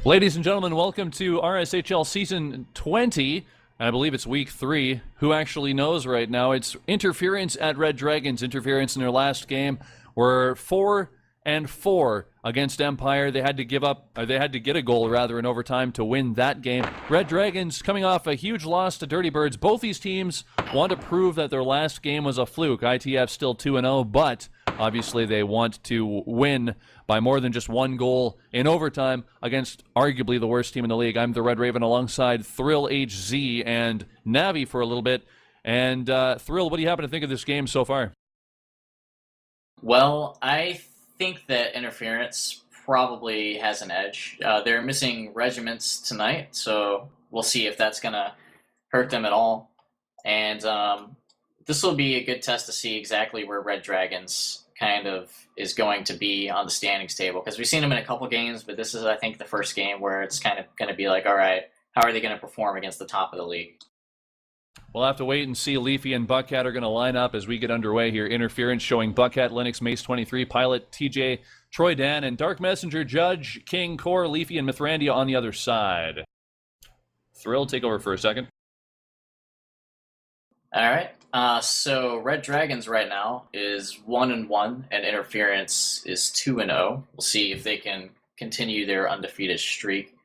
Ladies and gentlemen, welcome to RSHL Season 20. I believe it's Week 3. Who actually knows right now? It's interference at Red Dragons. Interference in their last game. We're 4-4 against Empire. They had to get a goal rather in overtime to win that game. Red Dragons coming off a huge loss to Dirty Birds. Both these teams want to prove that their last game was a fluke. ITF still 2-0, but obviously they want to win by more than just one goal in overtime against arguably the worst team in the league. I'm the Red Raven alongside Thrill HZ and Navi for a little bit. And Thrill, what do you happen to think of this game so far? Well, I think that interference probably has an edge. They're missing regiments tonight, so we'll see if that's going to hurt them at all. And this will be a good test to see exactly where Red Dragons kind of is going to be on the standings table, because we've seen them in a couple games, but this is, I think, the first game where it's kind of going to be like, all right, how are they going to perform against the top of the league? We'll have to wait and see. Leafy and Buckhat are going to line up as we get underway here. Interference showing Buckhat, Linux, Mace 23, Pilot, TJ, Troy Dan, and Dark Messenger, Judge, King, Core, Leafy, and Mithrandia on the other side. Thrill, take over for a second. All right. So Red Dragons right now is 1-1, and Interference is 2-0. We'll see if they can continue their undefeated streak.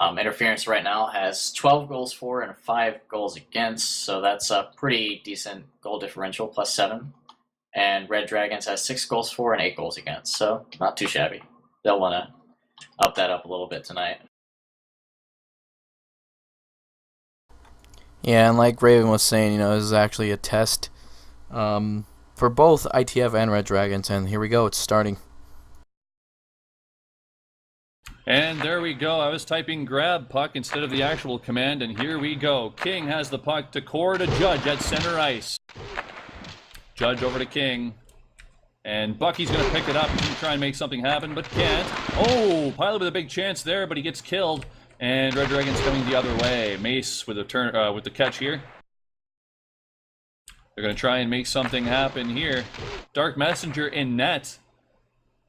Interference right now has 12 goals for and 5 goals against, so that's a pretty decent goal differential, +7. And Red Dragons has 6 goals for and 8 goals against, so not too shabby. They'll want to up that up a little bit tonight. Yeah, and like Raven was saying, this is actually a test for both ITF and Red Dragons, and here we go, it's starting. And there we go. I was typing grab puck instead of the actual command, and here we go. King has the puck to Core to Judge at center ice. Judge over to King. And Bucky's going to pick it up and try and make something happen, but can't. Oh, Pilot with a big chance there, but he gets killed. And Red Dragons coming the other way. Mace with a turn with the catch here. They're going to try and make something happen here. Dark Messenger in net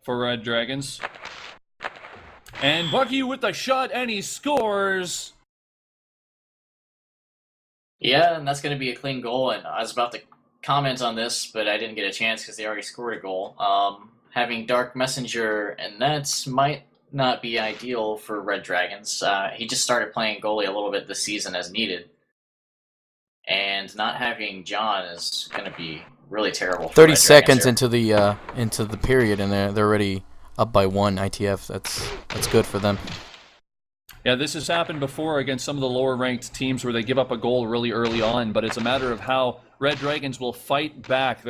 for Red Dragons. And Bucky with the shot, and he scores! Yeah, and that's going to be a clean goal, and I was about to comment on this, but I didn't get a chance because they already scored a goal. Having Dark Messenger and nets might not be ideal for Red Dragons. He just started playing goalie a little bit this season as needed. And not having John is going to be really terrible for 30 Red seconds Dragons into the period, and they're already up by 1 ITF. That's good for them. Yeah, this has happened before against some of the lower-ranked teams where they give up a goal really early on, but it's a matter of how Red Dragons will fight back.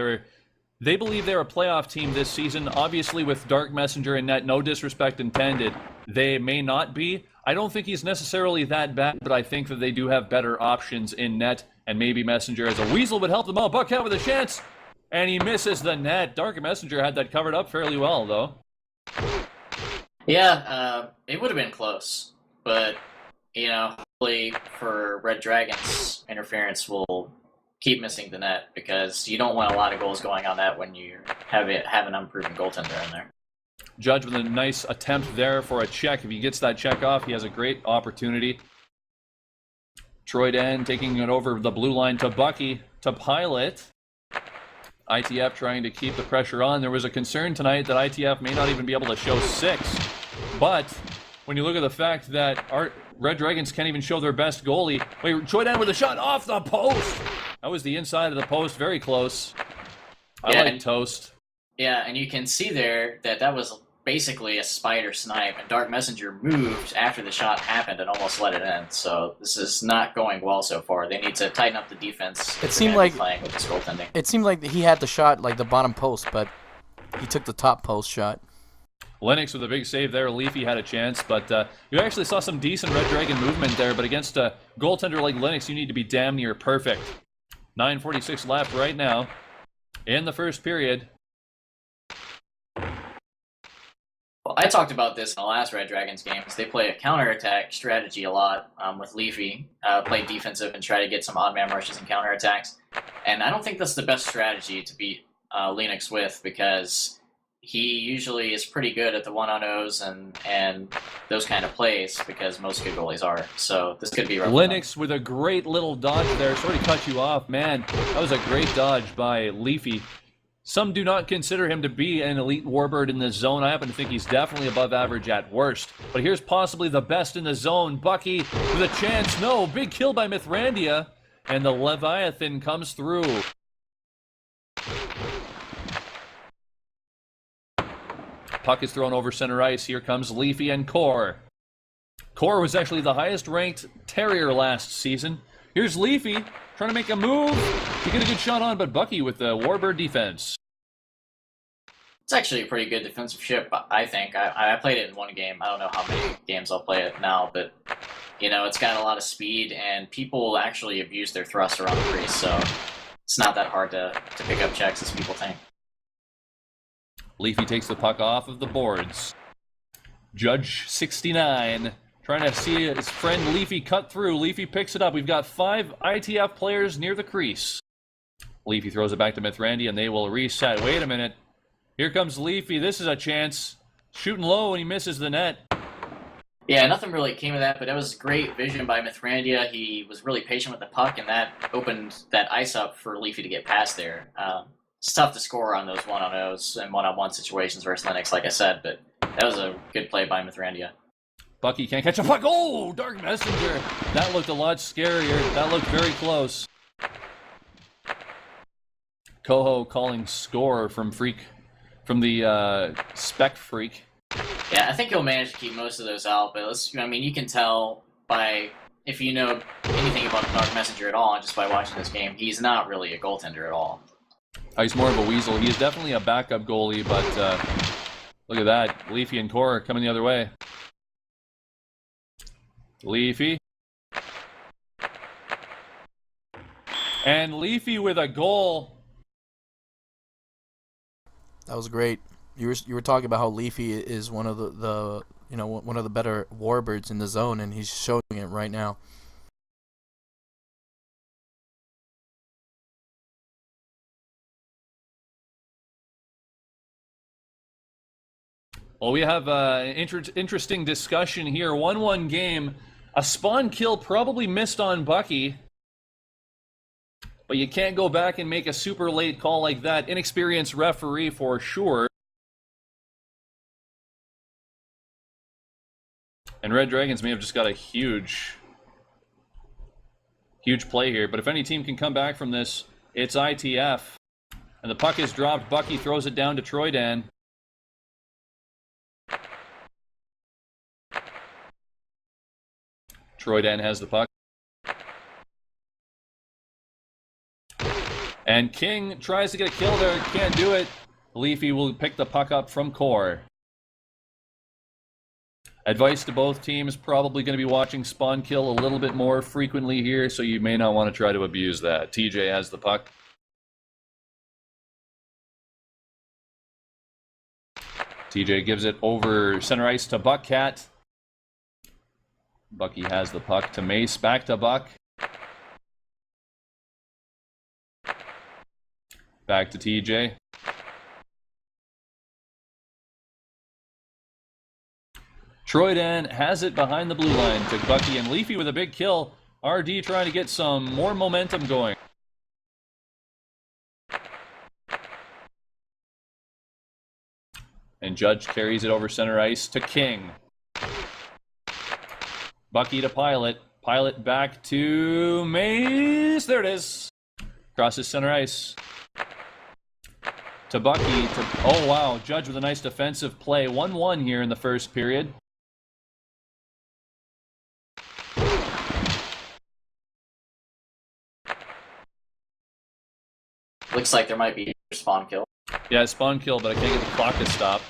They believe they're a playoff team this season. Obviously, with Dark Messenger in net, no disrespect intended, they may not be. I don't think he's necessarily that bad, but I think that they do have better options in net, and maybe Messenger as a weasel would help them out. Buckhat with a chance, and he misses the net. Dark Messenger had that covered up fairly well, though. Yeah, it would have been close, but, hopefully for Red Dragons, Interference will keep missing the net, because you don't want a lot of goals going on that when you have an unproven goaltender in there. Judge with a nice attempt there for a check. If he gets that check off, he has a great opportunity. Troy Dan taking it over the blue line to Bucky, to Pilot. ITF trying to keep the pressure on. There was a concern tonight that ITF may not even be able to show 6. But when you look at the fact that our Red Dragons can't even show their best goalie. Wait, Troy Dan with a shot off the post. That was the inside of the post, very close. I like toast. Yeah, and you can see there that was basically a spider snipe, and Dark Messenger moved after the shot happened and almost let it in. So this is not going well so far. They need to tighten up the defense. It seemed like playing with this goaltending. It seemed like he had the shot like the bottom post, but he took the top post shot. Linux with a big save there. Leafy had a chance, but you actually saw some decent Red Dragon movement there. But against a goaltender like Linux, you need to be damn near perfect. 9:46 left right now in the first period. Well, I talked about this in the last Red Dragons game, because they play a counterattack strategy a lot with Leafy. Play defensive and try to get some odd man rushes and counterattacks. And I don't think that's the best strategy to beat Linux with, because he usually is pretty good at the 1-on-0s and those kind of plays because most good goalies are. So this could be rough. Linux with a great little dodge there. Sorry to cut you off, man. That was a great dodge by Leafy. Some do not consider him to be an elite warbird in the zone. I happen to think he's definitely above average at worst. But here's possibly the best in the zone. Bucky with a chance. No, big kill by Mithrandia. And the Leviathan comes through. Puck is thrown over center ice. Here comes Leafy and Core. Core was actually the highest ranked Terrier last season. Here's Leafy trying to make a move to get a good shot on, but Bucky with the warbird defense. It's actually a pretty good defensive ship, I think. I played it in one game. I don't know how many games I'll play it now, but it's got a lot of speed, and people actually abuse their thrust around the crease, so it's not that hard to pick up checks as people think. Leafy takes the puck off of the boards. Judge 69 trying to see his friend Leafy cut through. Leafy picks it up. We've got 5 ITF players near the crease. Leafy throws it back to Mithrandia, and they will reset. Wait a minute. Here comes Leafy. This is a chance. Shooting low, and he misses the net. Yeah, nothing really came of that, but that was great vision by Mithrandia. He was really patient with the puck, and that opened that ice up for Leafy to get past there. It's tough to score on those 1-on-0s and 1-on-1 situations versus Linux, like I said, but that was a good play by Mithrandia. Bucky can't catch a puck. Oh, Dark Messenger. That looked a lot scarier. That looked very close. Coho calling score from the Spec Freak. Yeah, I think he'll manage to keep most of those out, but you can tell if you know anything about the Dark Messenger at all, just by watching this game, he's not really a goaltender at all. Oh, he's more of a weasel. He is definitely a backup goalie, but look at that. Leafy and Core coming the other way. Leafy. And Leafy with a goal. That was great. You were talking about how Leafy is one of the one of the better warbirds in the zone, and he's showing it right now. Well, we have an interesting discussion here. 1-1 game. A spawn kill probably missed on Bucky. But you can't go back and make a super late call like that. Inexperienced referee for sure. And Red Dragons may have just got a huge play here. But if any team can come back from this, it's ITF. And the puck is dropped. Bucky throws it down to Troydan. Troydan has the puck. And King tries to get a kill there. Can't do it. Leafy will pick the puck up from Core. Advice to both teams, probably going to be watching spawn kill a little bit more frequently here, so you may not want to try to abuse that. TJ has the puck. TJ gives it over center ice to Buckcat. Bucky has the puck to Mace, back to Buck. Back to TJ. Troydan has it behind the blue line to Bucky, and Leafy with a big kill. RD trying to get some more momentum going. And Judge carries it over center ice to King. Bucky to Pilot. Pilot back to Mace. There it is. Crosses center ice. To Bucky. Oh, wow. Judge with a nice defensive play. 1-1 here in the first period. Looks like there might be a spawn kill. Yeah, spawn kill, but I can't get the clock to stop.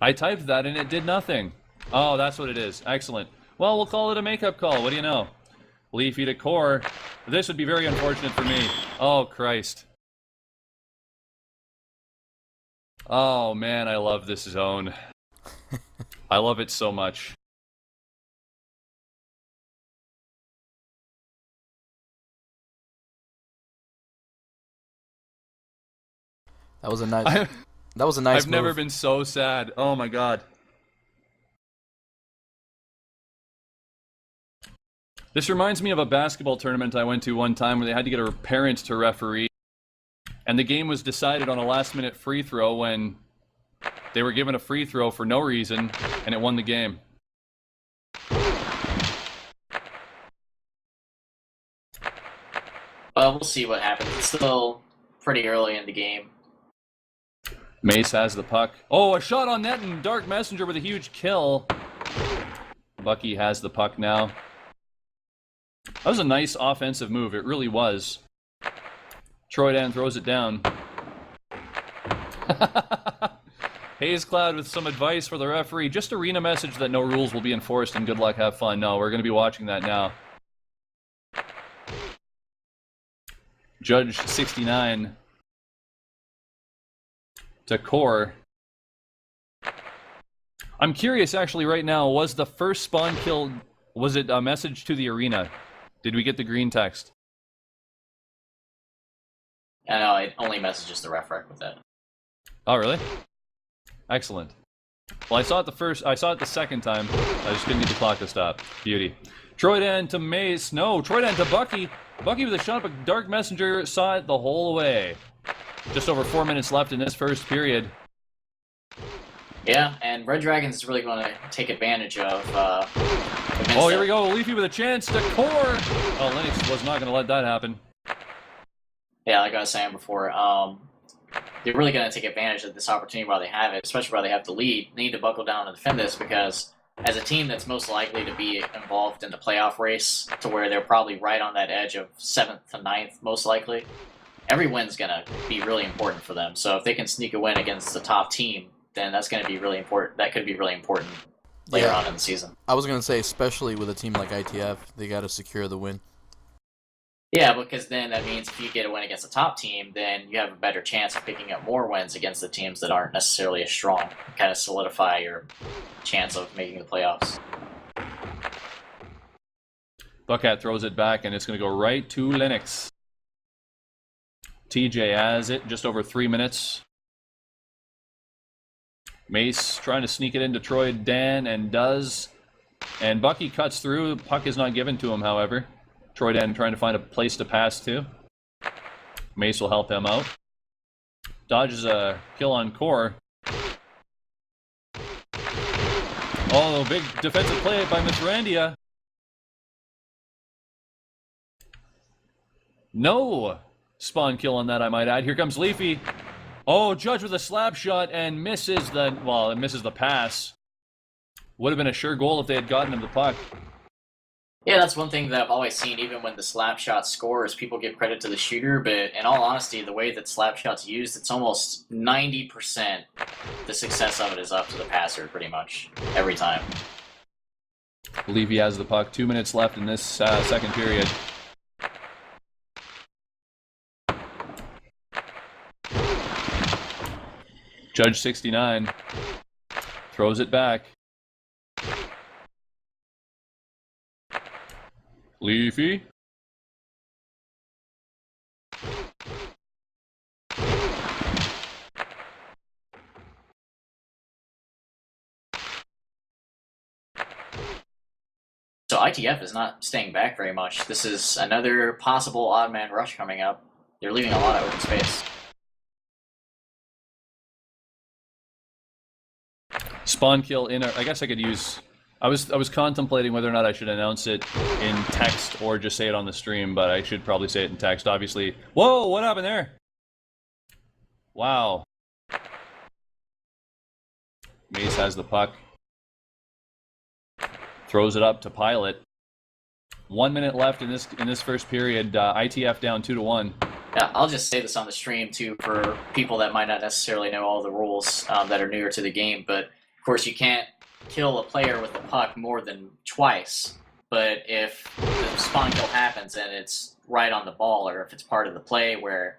I typed that and it did nothing. Oh, that's what it is. Excellent. Well, we'll call it a makeup call. What do you know? Leafy to Core. This would be very unfortunate for me. Oh, Christ. Oh, man, I love this zone. I love it so much. That was a nice. That was a nice. I've never move. been so sad. Oh my god. This reminds me of a basketball tournament I went to one time where they had to get a parent to referee, and the game was decided on a last-minute free throw when they were given a free throw for no reason, and it won the game. Well, we'll see what happens. It's still pretty early in the game. Mace has the puck. Oh, a shot on net, and Dark Messenger with a huge kill. Bucky has the puck now. That was a nice offensive move. It really was. Troy Dan throws it down. Haze Cloud with some advice for the referee. Just arena message that no rules will be enforced and good luck, have fun. No, we're going to be watching that now. Judge 69 to Core. I'm curious actually right now, was the first spawn kill, was it a message to the arena? Did we get the green text? I know it only messages the ref rec with it. Oh, really? Excellent. Well, I saw it the second time. I just couldn't get the clock to stop. Beauty. Troydan to Mace. No, Troydan to Bucky. Bucky with a shot, but Dark Messenger saw it the whole way. Just over 4 minutes left in this first period. Yeah, and Red Dragons is really going to take advantage of. Oh, here we go. Leafy with a chance to Core. Oh, Lennox was not going to let that happen. Yeah, like I was saying before, they're really going to take advantage of this opportunity while they have it, especially while they have the lead. They need to buckle down and defend this because as a team that's most likely to be involved in the playoff race to where they're probably right on that edge of 7th to 9th, most likely, every win's going to be really important for them. So if they can sneak a win against the top team, then that's going to be really important. That could be really important later on in the season. I was going to say, especially with a team like ITF, they got to secure the win. Yeah, because then that means if you get a win against a top team, then you have a better chance of picking up more wins against the teams that aren't necessarily as strong. Kind of solidify your chance of making the playoffs. Buckhat throws it back, and it's going to go right to Lennox. TJ has it, just over 3 minutes. Mace trying to sneak it into Troy Dan, and does. And Bucky cuts through. Puck is not given to him, however. Troy Dan trying to find a place to pass to. Mace will help him out. Dodges a kill on Core. Oh, big defensive play by Mithrandia. No spawn kill on that, I might add. Here comes Leafy. Oh, Judge with a slap shot and misses the, well, it misses the pass. Would have been a sure goal if they had gotten him the puck. Yeah, that's one thing that I've always seen, even when the slap shot scores, people give credit to the shooter, but in all honesty, the way that slap shot's used, it's almost 90% the success of it is up to the passer, pretty much, every time. Levy has the puck. 2 minutes left in this second period. Judge 69 throws it back. Leafy. So ITF is not staying back very much. This is another possible odd man rush coming up. They're leaving a lot of open space. Spawn kill in I guess I could use... I was contemplating whether or not I should announce it in text or just say it on the stream, but I should probably say it in text, obviously. Whoa, what happened there? Wow. Mace has the puck. Throws it up to Pilot. 1 minute left in this first period. ITF down 2-1. Yeah, I'll just say this on the stream, too, for people that might not necessarily know all the rules that are newer to the game, but of course you can't kill a player with the puck more than twice, but if the spawn kill happens and it's right on the ball, or if it's part of the play where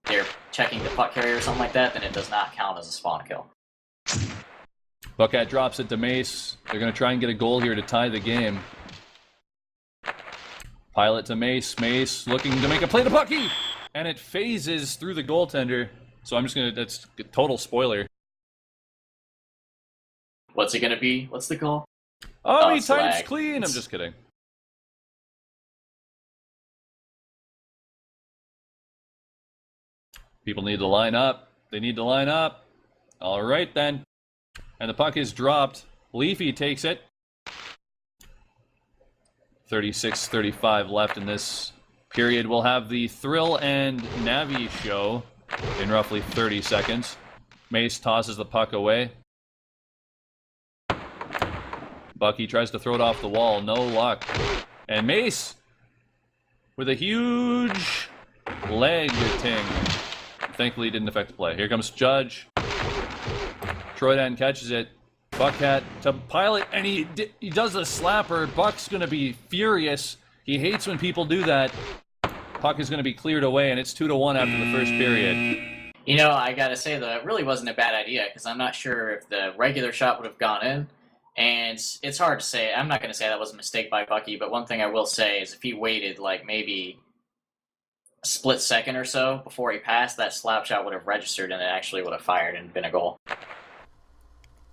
they're checking the puck carrier or something like that, then it does not count as a spawn kill. Buckhat drops it to Mace. They're going to try and get a goal here to tie the game. Pilot to Mace. Mace looking to make a play to Bucky! And it phases through the goaltender. So I'm just gonna. That's a total spoiler. What's it gonna be? What's the call? Oh, he it's types lag. clean. I'm just kidding. People need to line up. They need to line up. All right, then. And the puck is dropped. Leafy takes it. 36-35 left in this period. We'll have the Thrill and Navi show in roughly 30 seconds. Mace tosses the puck away. Bucky tries to throw it off the wall. No luck. And Mace with a huge leg ting. Thankfully, it didn't affect the play. Here comes Judge. Troydan catches it. Buckhat to Pilot, and he does a slapper. Buck's going to be furious. He hates when people do that. Puck is going to be cleared away, and it's 2-1 after the first period. You know, I gotta say, though, it really wasn't a bad idea, because I'm not sure if the regular shot would have gone in. And it's hard to say. I'm not going to say that was a mistake by Bucky, but one thing I will say is if he waited, like, maybe a split second or so before he passed, that slap shot would have registered, and it actually would have fired and been a goal.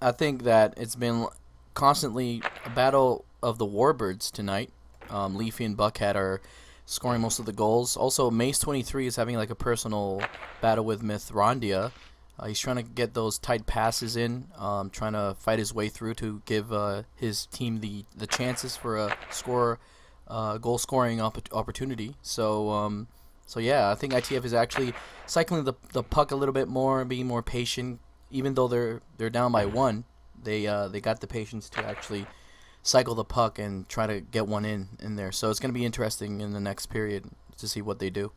I think that it's been constantly a battle of the Warbirds tonight. Leafy and Buckhead are scoring most of the goals. Also, Mace 23 is having like a personal battle with Mithrandia. He's trying to get those tight passes in, trying to fight his way through to give his team the chances for a goal scoring opportunity. So yeah, I think ITF is actually cycling the puck a little bit more, being more patient. Even though they're down by 1, they got the patience to actually cycle the puck and try to get one in there. So it's going to be interesting in the next period to see what they do.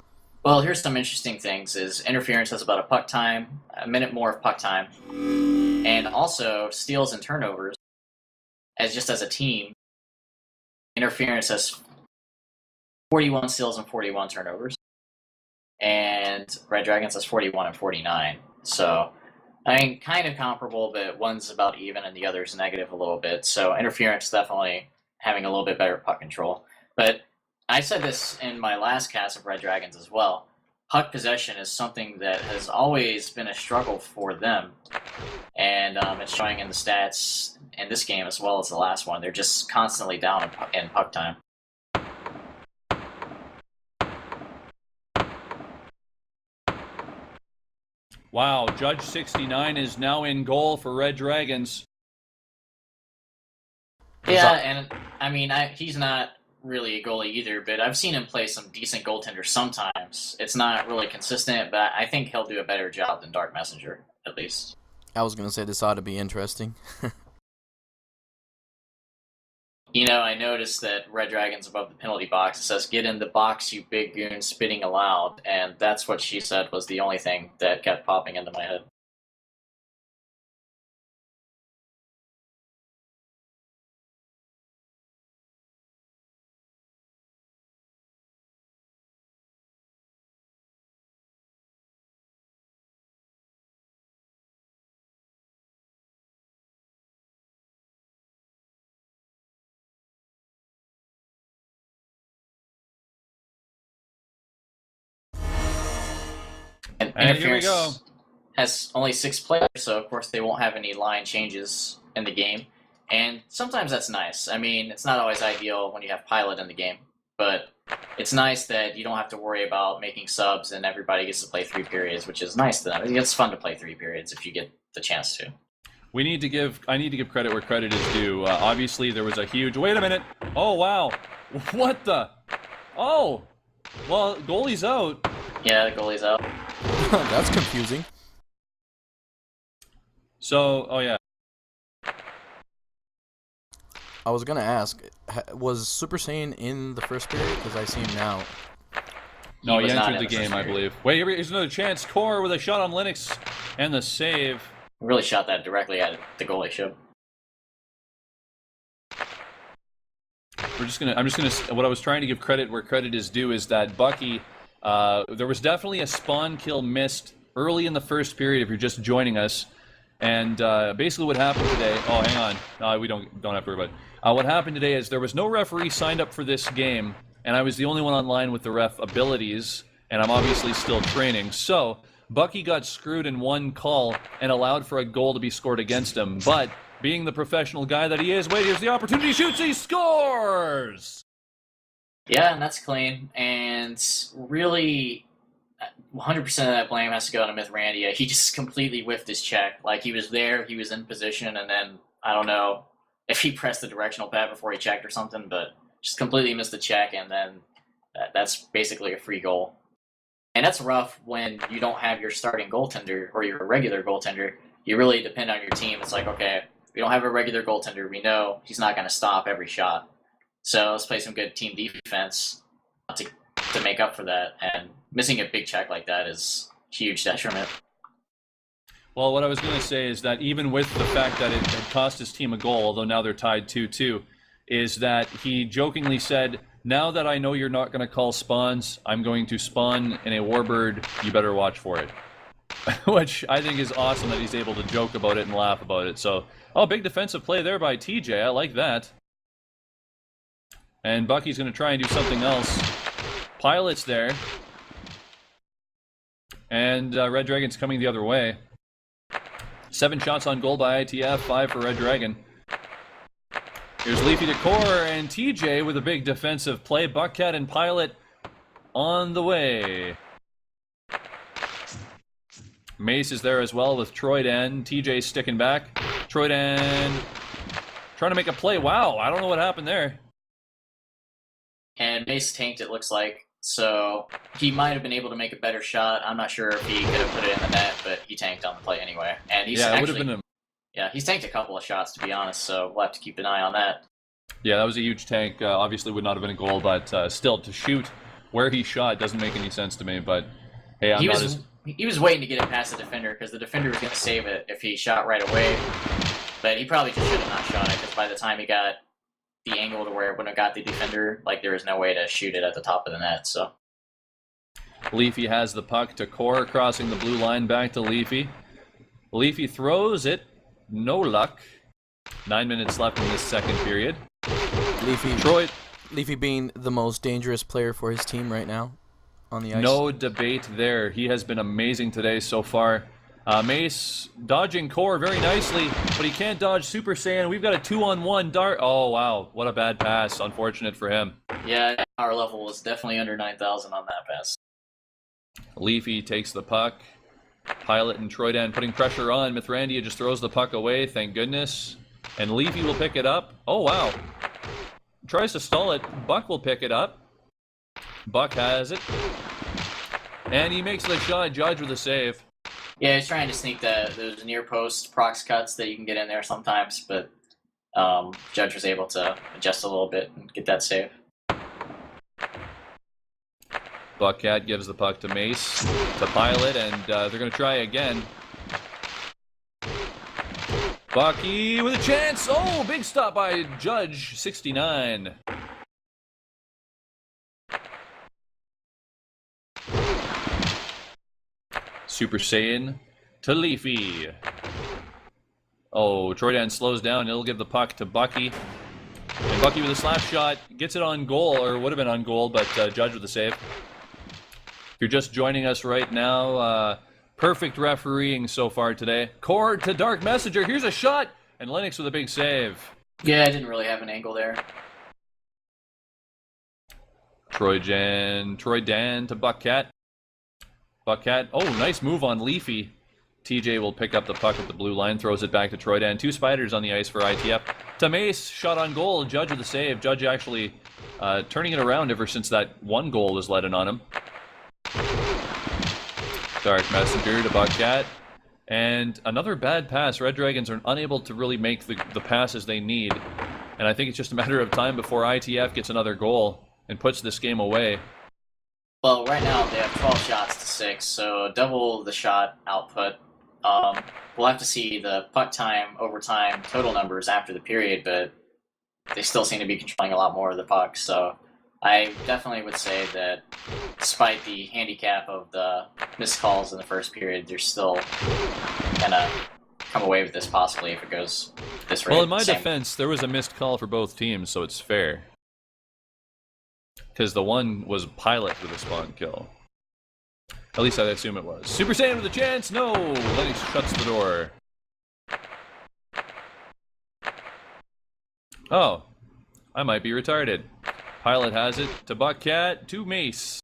Well, here's some interesting things. Is interference has about a minute more of puck time, and also steals and turnovers. As a team, interference has 41 steals and 41 turnovers, and Red Dragons has 41 and 49. So, I mean, kind of comparable, but one's about even and the other's negative a little bit. So interference definitely having a little bit better puck control. But I said this in my last cast of Red Dragons as well. Puck possession is something that has always been a struggle for them. And it's showing in the stats in this game as well as the last one. They're just constantly down in puck time. Wow, Judge 69 is now in goal for Red Dragons. Yeah, and I mean, he's not really a goalie either, but I've seen him play some decent goaltenders sometimes. It's not really consistent, but I think he'll do a better job than Dark Messenger, at least. I was going to say this ought to be interesting. You know, I noticed that Red Dragon's above the penalty box. It says, "Get in the box, you big goon," spitting aloud. And that's what she said was the only thing that kept popping into my head. And Here we go. has only 6 players, so of course they won't have any line changes in the game. And sometimes that's nice. I mean, it's not always ideal when you have Pilot in the game, but it's nice that you don't have to worry about making subs and everybody gets to play 3 periods, which is nice to them. It's fun to play 3 periods if you get the chance to. I need to give credit where credit is due. Obviously, there was a huge... Wait a minute. Oh, wow. What the... Oh. Well, goalie's out. Yeah, the goalie's out. That's confusing. So, oh yeah. I was going to ask, was Super Saiyan in the first period? Because I see him now. No, he was not entered in the game, first I period. believe. Wait, here's another chance. Core with a shot on Linux and the save. Really shot that directly at the goalie ship. What I was trying to give credit where credit is due is that Bucky, there was definitely a spawn kill missed early in the first period if you're just joining us. And basically what happened today, oh, hang on. No, we don't have to worry about it. What happened today is there was no referee signed up for this game, and I was the only one online with the ref abilities, and I'm obviously still training. So Bucky got screwed in one call and allowed for a goal to be scored against him. But being the professional guy that he is, wait, here's the opportunity, shoots, he scores! Yeah, and that's clean. And really, 100% of that blame has to go to Mithrandia. He just completely whiffed his check. Like, he was there, he was in position, and then, I don't know if he pressed the directional pad before he checked or something, but just completely missed the check, and then that's basically a free goal. And that's rough when you don't have your starting goaltender or your regular goaltender. You really depend on your team. It's like, okay, we don't have a regular goaltender. We know he's not going to stop every shot. So let's play some good team defense to make up for that. And missing a big check like that is a huge detriment. Well, what I was going to say is that even with the fact that it had cost his team a goal, although now they're tied 2-2, is that he jokingly said, now that I know you're not going to call spawns, I'm going to spawn in a warbird, you better watch for it. Which I think is awesome that he's able to joke about it and laugh about it. So, big defensive play there by TJ. I like that. And Bucky's going to try and do something else. Pilot's there. And Red Dragon's coming the other way. 7 shots on goal by ITF, 5 for Red Dragon. Here's Leafy to Core and TJ with a big defensive play. Buckcat and Pilot on the way. Mace is there as well with Troydan. TJ sticking back. Troydan trying to make a play. Wow, I don't know what happened there. And Mace tanked, it looks like. So he might have been able to make a better shot. I'm not sure if he could have put it in the net, but he tanked on the play anyway. And he's it would have been a... Yeah, he's tanked a couple of shots, to be honest, so we'll have to keep an eye on that. Yeah, that was a huge tank. Obviously would not have been a goal, but still, to shoot where he shot doesn't make any sense to me. But hey, he was waiting to get it past the defender, because the defender was going to save it if he shot right away. But he probably just should have not shot it, because by the time he got the angle to where it wouldn't have got the defender, like, there was no way to shoot it at the top of the net, so. Leafy has the puck to Core, crossing the blue line back to Leafy. Leafy throws it. No luck. 9 minutes left in this second period. Leafy being the most dangerous player for his team right now on the ice. No debate there. He has been amazing today so far. Mace dodging Core very nicely, but he can't dodge Super Saiyan. We've got a 2-on-1 dart. Oh, wow. What a bad pass. Unfortunate for him. Yeah, our level was definitely under 9,000 on that pass. Leafy takes the puck. Pilot and Troydan putting pressure on. Mithrandia just throws the puck away, thank goodness. And Leafy will pick it up. Oh, wow. Tries to stall it. Buck will pick it up. Buck has it. And he makes the shot. Judge with a save. Yeah, he's trying to sneak those near post prox cuts that you can get in there sometimes, but Judge was able to adjust a little bit and get that save. Buckcat gives the puck to Mace, to Pilot, and they're going to try again. Bucky with a chance. Oh, big stop by Judge, 69. Super Saiyan to Leafy. Oh, Troydan slows down. It'll give the puck to Bucky. And Bucky with a slap shot gets it on goal, or would have been on goal, but Judge with the save. If you're just joining us right now, perfect refereeing so far today. Core to Dark Messenger. Here's a shot, and Lennox with a big save. Yeah, I didn't really have an angle there. Troydan to Buckcat. Buckcat. Oh, nice move on Leafy. TJ will pick up the puck at the blue line, throws it back to Troydan. 2 spiders on the ice for ITF. To Mace, shot on goal. Judge with the save. Judge actually turning it around ever since that one goal was let in on him. Dark Messenger to Buckcat. And another bad pass. Red Dragons are unable to really make the passes they need. And I think it's just a matter of time before ITF gets another goal and puts this game away. Well, right now they have 12 shots to 6, so double the shot output. We'll have to see the puck time, overtime, total numbers after the period, but they still seem to be controlling a lot more of the puck, so I definitely would say that despite the handicap of the missed calls in the first period, they're still gonna come away with this possibly if it goes this rate. Well, in my defense, there was a missed call for both teams, so it's fair. Because the one was Pilot with a spawn kill. At least I assume it was. Super Saiyan with a chance. No. Lennox shuts the door. Oh. I might be retarded. Pilot has it to Buckcat to Mace.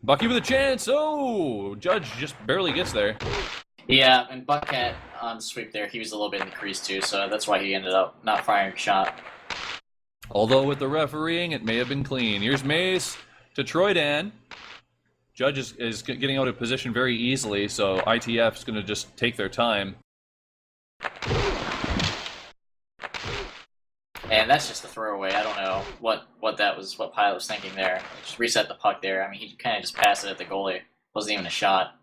Bucky with a chance. Oh, Judge just barely gets there. Yeah, and Buckcat on the sweep there, he was a little bit in the crease too, so that's why he ended up not firing a shot. Although with the refereeing, it may have been clean. Here's Mace to Troydan. Judge is getting out of position very easily, so ITF is going to just take their time. And that's just a throwaway. I don't know what Pilot was thinking there. Just reset the puck there. I mean, he kind of just passed it at the goalie. Wasn't even a shot.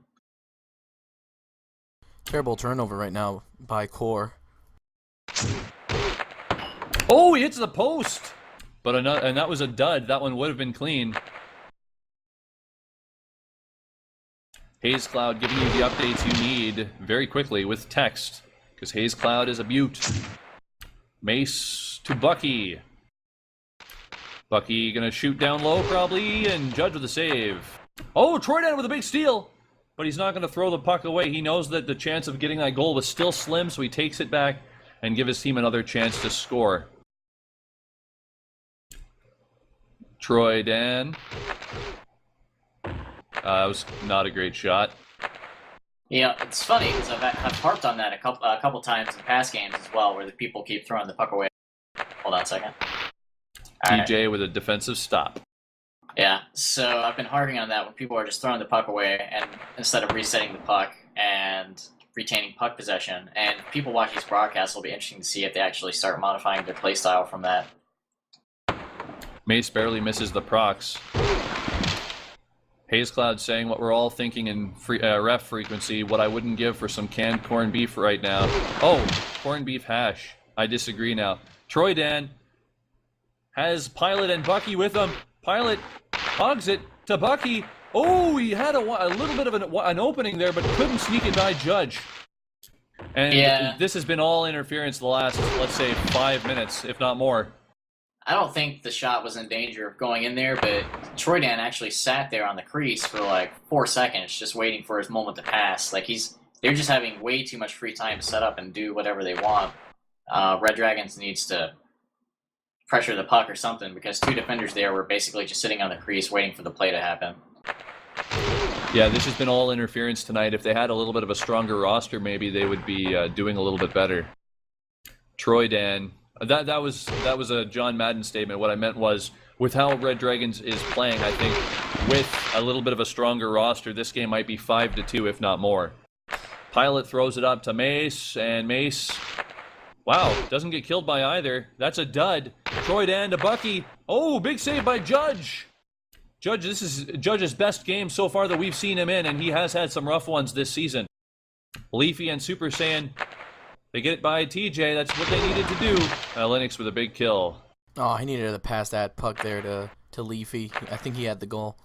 Terrible turnover right now by Core. Oh, he hits the post! But and that was a dud. That one would have been clean. Haze Cloud giving you the updates you need very quickly with text, because Haze Cloud is a beaut. Mace to Bucky. Bucky gonna shoot down low probably, and Judge with a save. Oh, Troydan with a big steal! But he's not gonna throw the puck away. He knows that the chance of getting that goal was still slim, so he takes it back and give his team another chance to score. Troydan. That was not a great shot. Yeah, it's funny because I've harped on that a couple times in past games as well, where the people keep throwing the puck away. Hold on a second. TJ with a defensive stop. Yeah, so I've been harping on that when people are just throwing the puck away and instead of resetting the puck and retaining puck possession. And people watch these broadcasts will be interesting to see if they actually start modifying their play style from that. Mace barely misses the procs. Haze Cloud saying what we're all thinking in ref frequency, what I wouldn't give for some canned corned beef right now. Oh, corned beef hash. I disagree now. Troydan has Pilot and Bucky with him. Pilot hogs it to Bucky. Oh, he had a little bit of an opening there, but couldn't sneak it by Judge. And This has been all interference the last, let's say, 5 minutes, if not more. I don't think the shot was in danger of going in there, but Troydan actually sat there on the crease for like 4 seconds, just waiting for his moment to pass. Like they're just having way too much free time to set up and do whatever they want. Red Dragons needs to pressure the puck or something, because 2 defenders there were basically just sitting on the crease waiting for the play to happen. Yeah, this has been all interference tonight. If they had a little bit of a stronger roster, maybe they would be doing a little bit better. Troydan. That was a John Madden statement. What I meant was, with how Red Dragons is playing, I think with a little bit of a stronger roster, this game might be 5-2, if not more. Pilot throws it up to Mace, and Mace, wow, doesn't get killed by either. That's a dud. Troydan to Bucky. Oh, big save by Judge. Judge, this is Judge's best game so far that we've seen him in, and he has had some rough ones this season. Leafy and Super Saiyan, they get it by TJ. That's what they needed to do. Lennox with a big kill. Oh, he needed to pass that puck there to Leafy. I think he had the goal.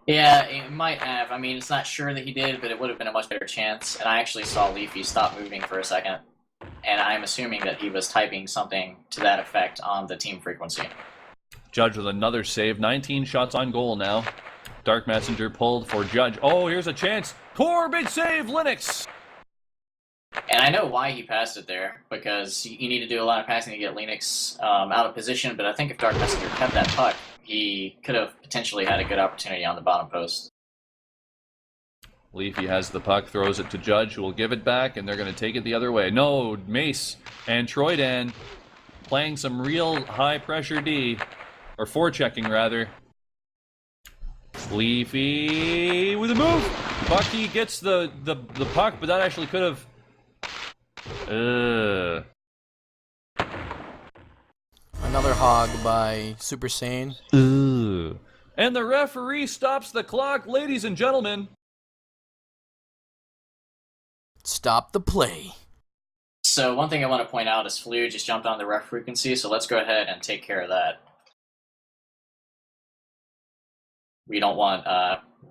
Yeah, it might have. I mean, it's not sure that he did, but it would have been a much better chance. And I actually saw Leafy stop moving for a second. And I'm assuming that he was typing something to that effect on the team frequency. Judge with another save. 19 shots on goal now. Dark Messenger pulled for Judge. Oh, here's a chance. Core, big save, Lennox. And I know why he passed it there, because you need to do a lot of passing to get Lennox out of position, but I think if Dark Messenger kept that puck, he could have potentially had a good opportunity on the bottom post. Leafy has the puck, throws it to Judge, who will give it back, and they're going to take it the other way. No, Mace and Troydan playing some real high-pressure D, or forechecking, rather. Leafy with a move! Bucky gets the puck, but that actually could have... Another hog by Super Saiyan. And the referee stops the clock, ladies and gentlemen. Stop the play. So one thing I want to point out is Flu just jumped on the ref frequency, so let's go ahead and take care of that. We don't want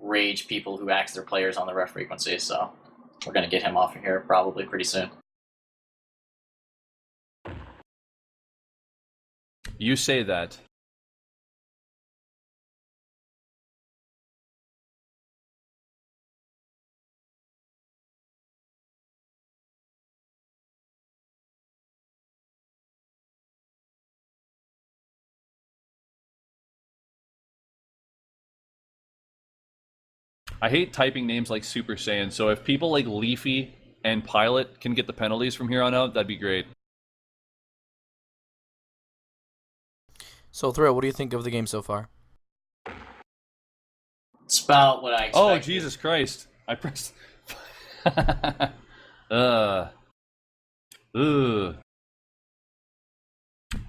rage people who axe their players on the ref frequency, so we're going to get him off of here probably pretty soon. You say that. I hate typing names like Super Saiyan, so if people like Leafy and Pilot can get the penalties from here on out, that'd be great. So, Thrill, what do you think of the game so far? It's about what I expected. Oh, Jesus Christ. I pressed... Ugh.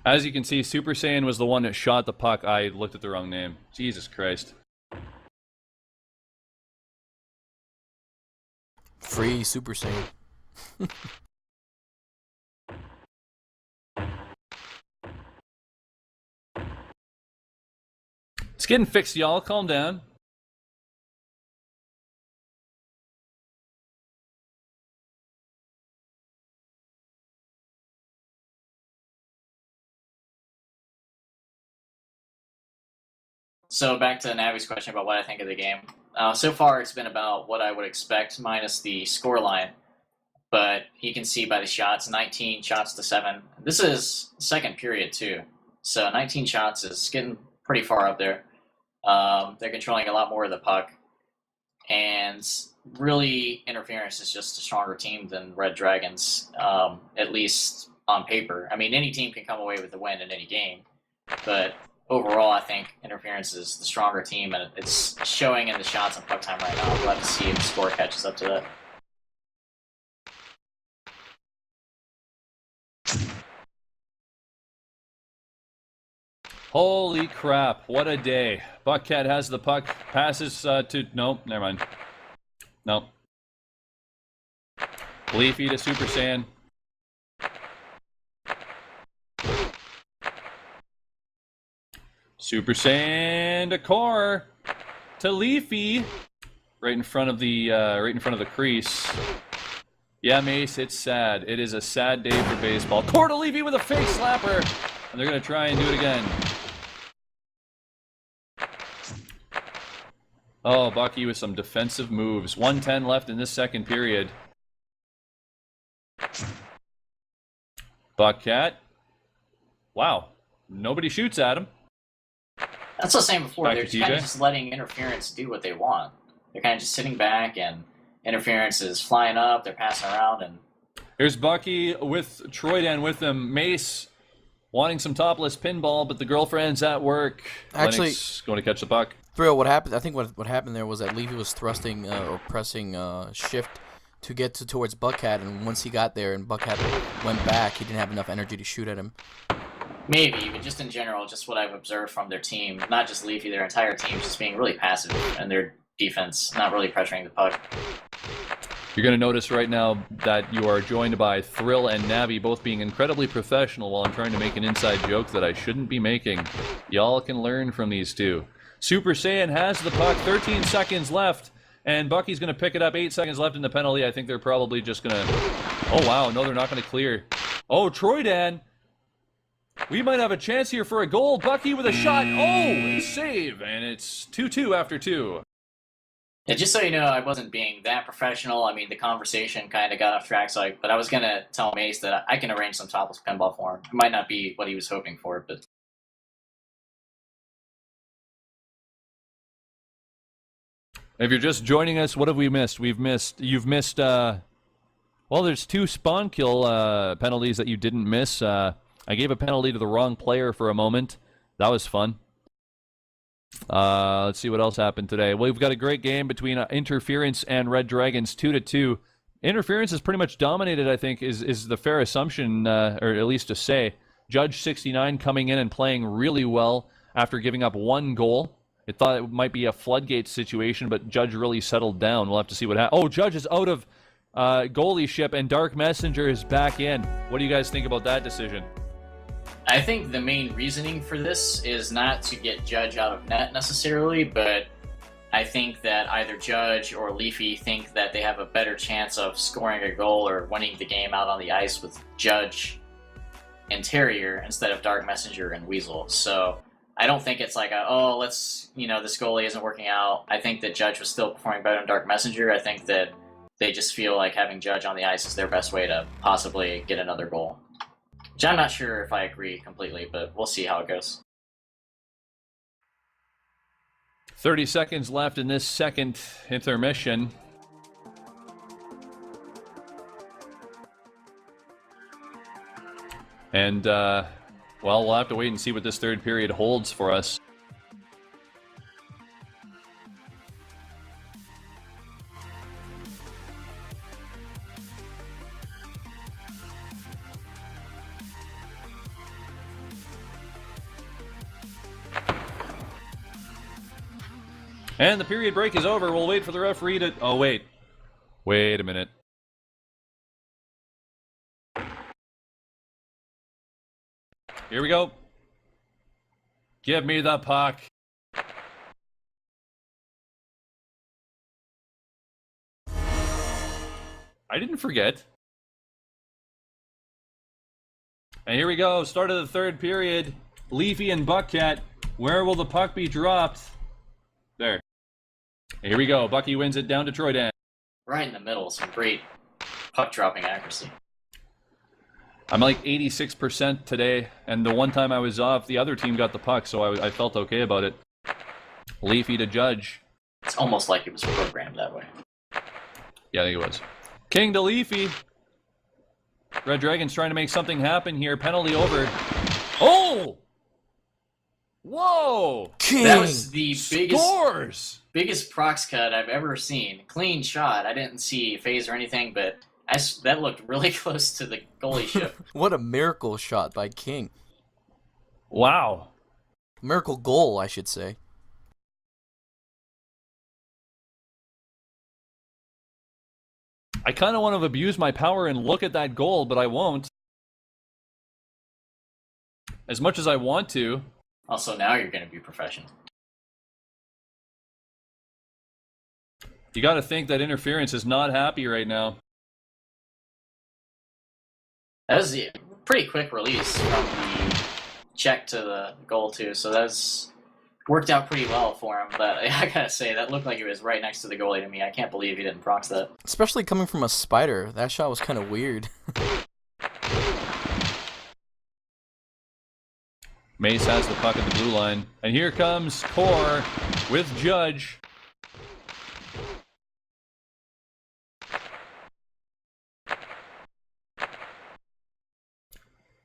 As you can see, Super Saiyan was the one that shot the puck. I looked at the wrong name. Jesus Christ. Free Super Saiyan. It's getting fixed, y'all. Calm down. So back to Navi's question about what I think of the game. So far, it's been about what I would expect, minus the score line. But you can see by the shots, 19 shots to 7. This is second period, too. So 19 shots is getting pretty far up there. They're controlling a lot more of the puck. And really, Interference is just a stronger team than Red Dragons, at least on paper. I mean, any team can come away with the win in any game. But overall, I think Interference is the stronger team, and it's showing in the shots and puck time right now. We'll have to see if the score catches up to that. Holy crap, what a day. Buckcat has the puck, passes to... Nope, never mind. Nope. Leafy to Super Saiyan. Super Saiyan to Core. To Leafy. Right in front of the crease. Yeah, Mace, it's sad. It is a sad day for baseball. Core to Leafy with a fake slapper. And they're going to try and do it again. Oh, Bucky with some defensive moves. 1:10 left in this second period. Buckcat. Wow. Nobody shoots at him. That's what I was saying before. Back They're to kind of TJ. just letting Interference do what they want. They're kind of just sitting back, and Interference is flying up. They're passing around, and Here's Bucky with Troydan with him. Mace wanting some topless pinball, but the girlfriend's at work. Actually- Lennox going to catch the puck. Thrill, what happened? I think what happened there was that Levy was thrusting or pressing shift to get towards Buckhead, and once he got there and Buckhead went back, he didn't have enough energy to shoot at him. maybe, but just in general, just what I've observed from their team, not just Leafy, their entire team just being really passive and their defense not really pressuring the puck. You're going to notice right now that you are joined by Thrill and Navi, both being incredibly professional while I'm trying to make an inside joke that I shouldn't be making. Y'all can learn from these two. Super Saiyan has the puck, 13 seconds left, and Bucky's going to pick it up, 8 seconds left in the penalty. I think they're probably just going to... Oh, wow, no, they're not going to clear. Oh, Troydan! We might have a chance here for a goal. Bucky with a shot. Oh, save, and it's 2-2 after 2. Yeah, just so you know, I wasn't being that professional. I mean, the conversation kind of got off track, but I was going to tell Mace that I can arrange some topless pinball for him. It might not be what he was hoping for, but... If you're just joining us, what have we missed? You've missed, well, there's 2 spawn kill penalties that you didn't miss. I gave a penalty to the wrong player for a moment. That was fun. Let's see what else happened today. Well, we've got a great game between Interference and Red Dragons, 2-2. Interference is pretty much dominated, I think, is the fair assumption, or at least to say. Judge 69 coming in and playing really well after giving up 1 goal. I thought it might be a floodgate situation, but Judge really settled down. We'll have to see what happens. Oh, Judge is out of goalie ship, and Dark Messenger is back in. What do you guys think about that decision? I think the main reasoning for this is not to get Judge out of net necessarily, but I think that either Judge or Leafy think that they have a better chance of scoring a goal or winning the game out on the ice with Judge and Terrier instead of Dark Messenger and Weasel. So I don't think it's like, this goalie isn't working out. I think that Judge was still performing better than Dark Messenger. I think that they just feel like having Judge on the ice is their best way to possibly get another goal. Which I'm not sure if I agree completely, but we'll see how it goes. 30 seconds left in this second intermission. And, well, we'll have to wait and see what this third period holds for us. And the period break is over. We'll wait for the referee to... Oh, wait. Wait a minute. Here we go. Give me the puck. I didn't forget. And here we go. Start of the third period. Leafy and Buckcat. Where will the puck be dropped? There. Here we go. Bucky wins it down to Troy Dan. Right in the middle. Some great puck dropping accuracy. I'm like 86% today, and the one time I was off, the other team got the puck, so I felt okay about it. Leafy to Judge. It's almost like it was programmed that way. Yeah, I think it was. King to Leafy. Red Dragons trying to make something happen here. Penalty over. Oh! Whoa! King That was the Scores! biggest prox cut I've ever seen. Clean shot. I didn't see a phase or anything, but that looked really close to the goalie ship. What a miracle shot by King. Wow. Miracle goal, I should say. I kind of want to abuse my power and look at that goal, but I won't. As much as I want to. Also, now you're going to be professional. You got to think that interference is not happy right now. That was a pretty quick release from the check to the goal, too, so that's worked out pretty well for him. But I gotta say, that looked like it was right next to the goalie to me. I can't believe he didn't prox that. Especially coming from a spider. That shot was kind of weird. Mace has the puck at the blue line. And here comes Core with Judge.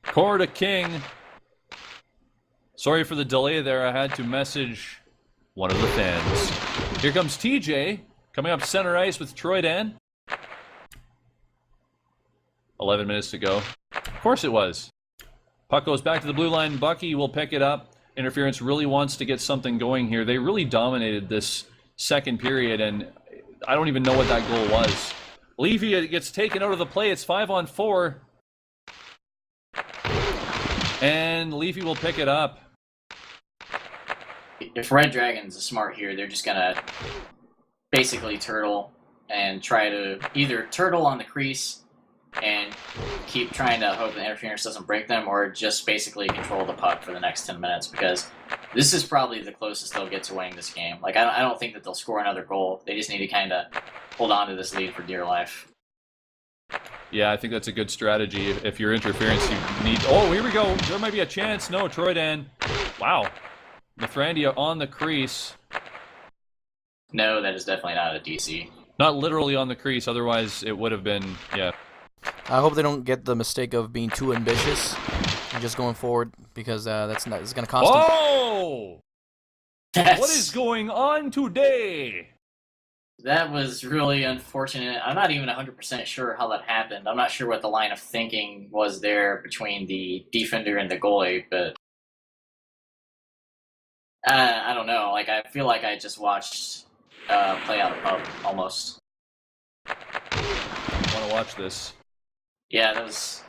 Core to King. Sorry for the delay there. I had to message one of the fans. Here comes TJ coming up center ice with Troy Dan. 11 minutes to go. Of course it was. Puck goes back to the blue line. Bucky will pick it up. Interference really wants to get something going here. They really dominated this second period, and I don't even know what that goal was. Leafy gets taken out of the play. It's 5-on-4. And Leafy will pick it up. If Red Dragons is smart here, they're just going to basically turtle and try to either turtle on the crease and keep trying to hope the interference doesn't break them, or just basically control the puck for the next 10 minutes, because this is probably the closest they'll get to winning this game. Like, I don't think that they'll score another goal. They just need to kind of hold on to this lead for dear life. Yeah, I think that's a good strategy. If you're interference, you need... Oh, here we go. There might be a chance. No, Troy Dan. Wow. Mithrandia on the crease. No, that is definitely not a DC. Not literally on the crease, otherwise it would have been, yeah. I hope they don't get the mistake of being too ambitious and just going forward, because it's going to cost them. Oh! What is going on today? That was really unfortunate. I'm not even 100% sure how that happened. I'm not sure what the line of thinking was there between the defender and the goalie, but I don't know. Like, I feel like I just watched play out of pub, almost. I want to watch this. Yeah, that was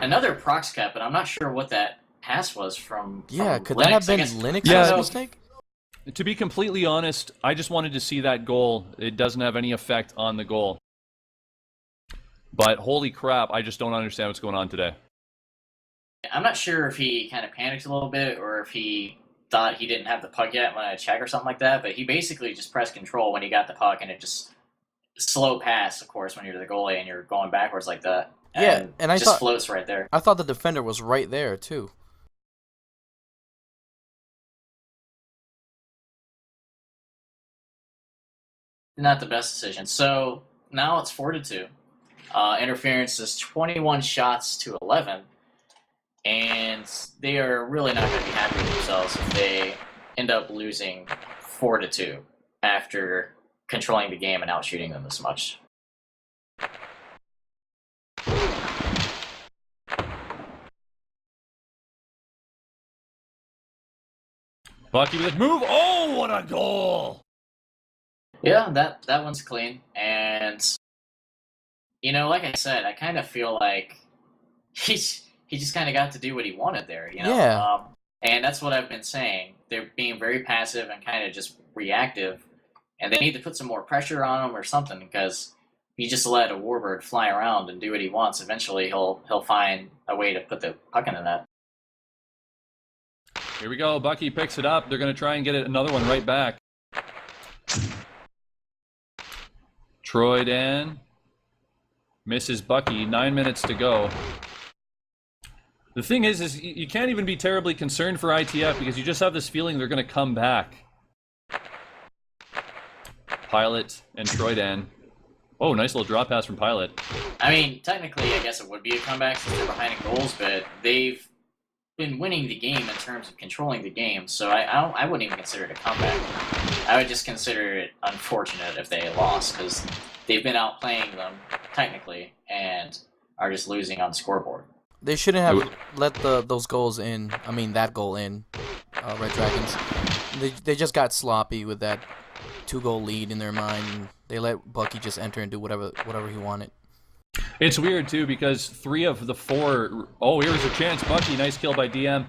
another prox cut, but I'm not sure what that pass was from. Yeah, from could Linux. that have been Linux's Yeah. mistake? To be completely honest, I just wanted to see that goal. It doesn't have any effect on the goal. But holy crap, I just don't understand what's going on today. I'm not sure if he kind of panicked a little bit or if he thought he didn't have the puck yet when I check or something like that, but he basically just pressed control when he got the puck, and it just slow pass, of course, when you're the goalie and you're going backwards like that. Yeah, and I just thought floats right there. I thought the defender was right there too. not the best decision. So now it's 4-2. Interference is 21 shots to 11, and they are really not going to be happy with themselves if they end up losing 4-2 after controlling the game and outshooting them this much. Bucky with a move. Oh, what a goal! Yeah, that one's clean. And, you know, like I said, I kind of feel like he just kind of got to do what he wanted there, you know? Yeah. And that's what I've been saying. They're being very passive and kind of just reactive, and they need to put some more pressure on him or something, because if you just let a warbird fly around and do what he wants, eventually he'll find a way to put the puck in the net. Here we go. Bucky picks it up. They're going to try and get another one right back. Troy Dan misses Bucky. 9 minutes to go. The thing is you can't even be terribly concerned for ITF because you just have this feeling they're going to come back. Pilot and Troy Dan. Oh, nice little drop pass from Pilot. I mean, technically, I guess it would be a comeback since they're behind in goals, but they've been winning the game in terms of controlling the game, so I wouldn't even consider it a comeback. I would just consider it unfortunate if they lost, because they've been outplaying them, technically, and are just losing on the scoreboard. They shouldn't have let those goals in. I mean, that goal in, Red Dragons. They just got sloppy with that 2-goal lead in their mind. They let Bucky just enter and do whatever he wanted. It's weird, too, because 3 of the 4... Oh, here's a chance. Bucky, nice kill by DM.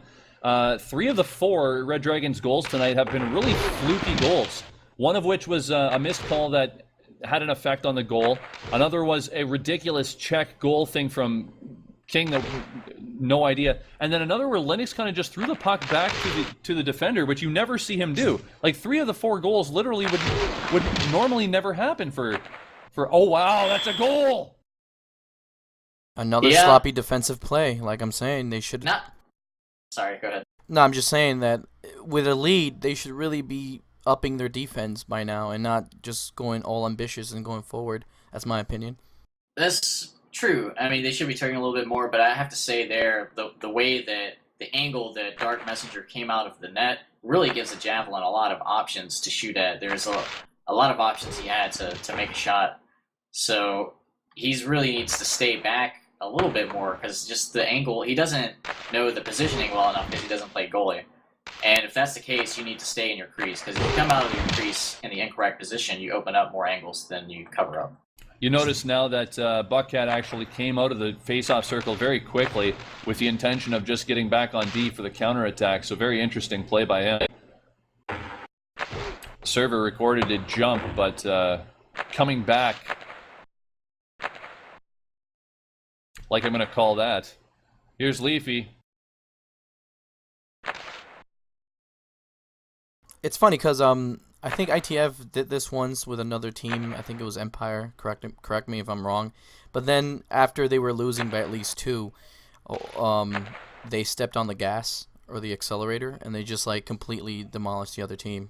3 of the 4 Red Dragons goals tonight have been really fluky goals. One of which was a missed call that had an effect on the goal. Another was a ridiculous check goal thing from King that no idea. And then another where Linux kind of just threw the puck back to the defender, which you never see him do. Like 3 of the 4 goals literally would normally never happen for oh wow, that's a goal! Another sloppy defensive play. Like I'm saying, they should... Sorry, go ahead. No, I'm just saying that with a lead, they should really be upping their defense by now and not just going all ambitious and going forward. That's my opinion. That's true. I mean, they should be turning a little bit more, but I have to say the way that the angle that Dark Messenger came out of the net really gives the Javelin a lot of options to shoot at. There's a lot of options he had to make a shot. So he really needs to stay back a little bit more, because just the angle, he doesn't know the positioning well enough because he doesn't play goalie. And if that's the case, you need to stay in your crease, because if you come out of your crease in the incorrect position, you open up more angles than you cover up. You notice now that Buckcat actually came out of the face-off circle very quickly with the intention of just getting back on D for the counterattack, so very interesting play by him. Server recorded a jump, but coming back, like I'm going to call that. Here's Leafy. It's funny because I think ITF did this once with another team. I think it was Empire. Correct me if I'm wrong. But then after they were losing by at least 2, they stepped on the gas or the accelerator, and they just like completely demolished the other team.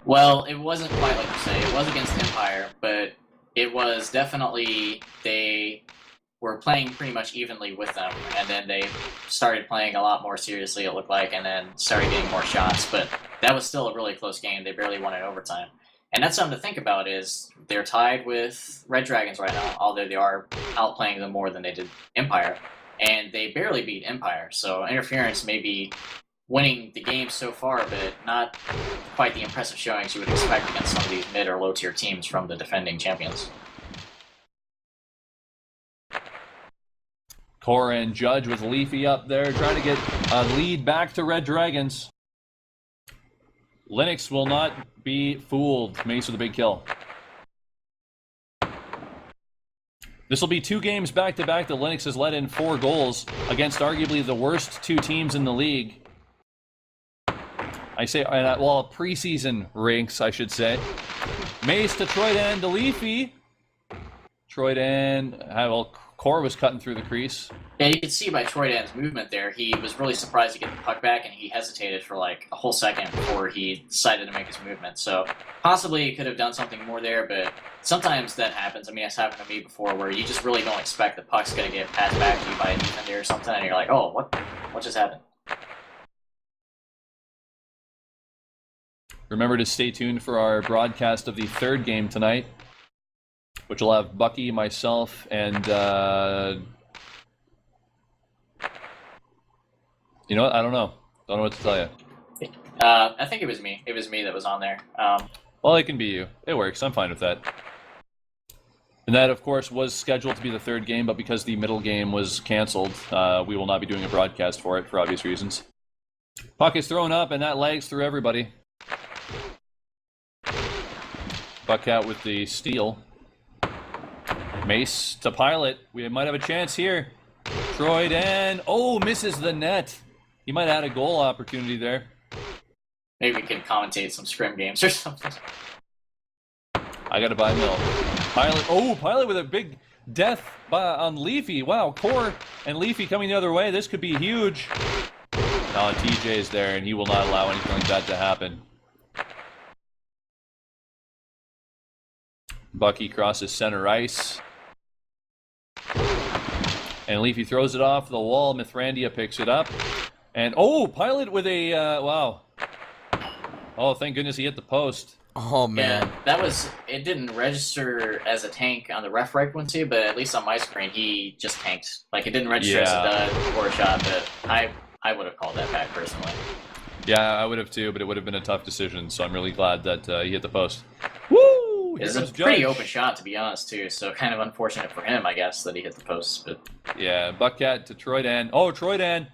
Well, it wasn't quite like you say. It was against Empire, but it was definitely they were playing pretty much evenly with them, and then they started playing a lot more seriously, it looked like, and then started getting more shots, but that was still a really close game. They barely won in overtime. And that's something to think about, is they're tied with Red Dragons right now, although they are outplaying them more than they did Empire, and they barely beat Empire, so Interference may be winning the game so far, but not quite the impressive showings you would expect against some of these mid or low tier teams from the defending champions. Cora and Judge with Leafy up there, trying to get a lead back to Red Dragons. Linux will not be fooled. Mace with a big kill. This will be 2 games back-to-back that Linux has let in 4 goals against arguably the worst 2 teams in the league. I say, well, preseason ranks, I should say. Mace to Troy Dan to Leafy. Troy Dan, well, Core was cutting through the crease. Yeah, you could see by Troy Dan's movement there, he was really surprised to get the puck back, and he hesitated for like a whole second before he decided to make his movement. So possibly he could have done something more there, but sometimes that happens. I mean, it's happened to me before where you just really don't expect the puck's going to get passed back to you by a defender or something, and you're like, oh, what just happened? Remember to stay tuned for our broadcast of the third game tonight, which will have Bucky, myself, and you know what? I don't know. Don't know what to tell you. I think it was me. It was me that was on there. Well, it can be you. It works. I'm fine with that. And that, of course, was scheduled to be the third game, but because the middle game was canceled, we will not be doing a broadcast for it for obvious reasons. Puck is thrown up, and that lags through everybody. Buckout with the steal. Mace to Pilot. We might have a chance here. Troy Dan. Oh, misses the net. He might have had a goal opportunity there. Maybe we can commentate some scrim games or something. I got to buy Mill. Pilot. Oh, Pilot with a big death on Leafy. Wow, Core and Leafy coming the other way. This could be huge. No, TJ's there, and he will not allow anything like that to happen. Bucky crosses center ice. And Leafy throws it off the wall. Mithrandia picks it up. And, oh, Pilot with a, wow. Oh, thank goodness he hit the post. Oh, man. Yeah, that was, it didn't register as a tank on the ref frequency, but at least on my screen, he just tanked. Like, it didn't register as a dud or a shot, but I would have called that back personally. Yeah, I would have too, but it would have been a tough decision, so I'm really glad that he hit the post. Woo! It's a pretty open shot, to be honest, too, so kind of unfortunate for him, I guess, that he hit the post. But yeah, Buckcat to Troy Dan. Oh, Troy Dan!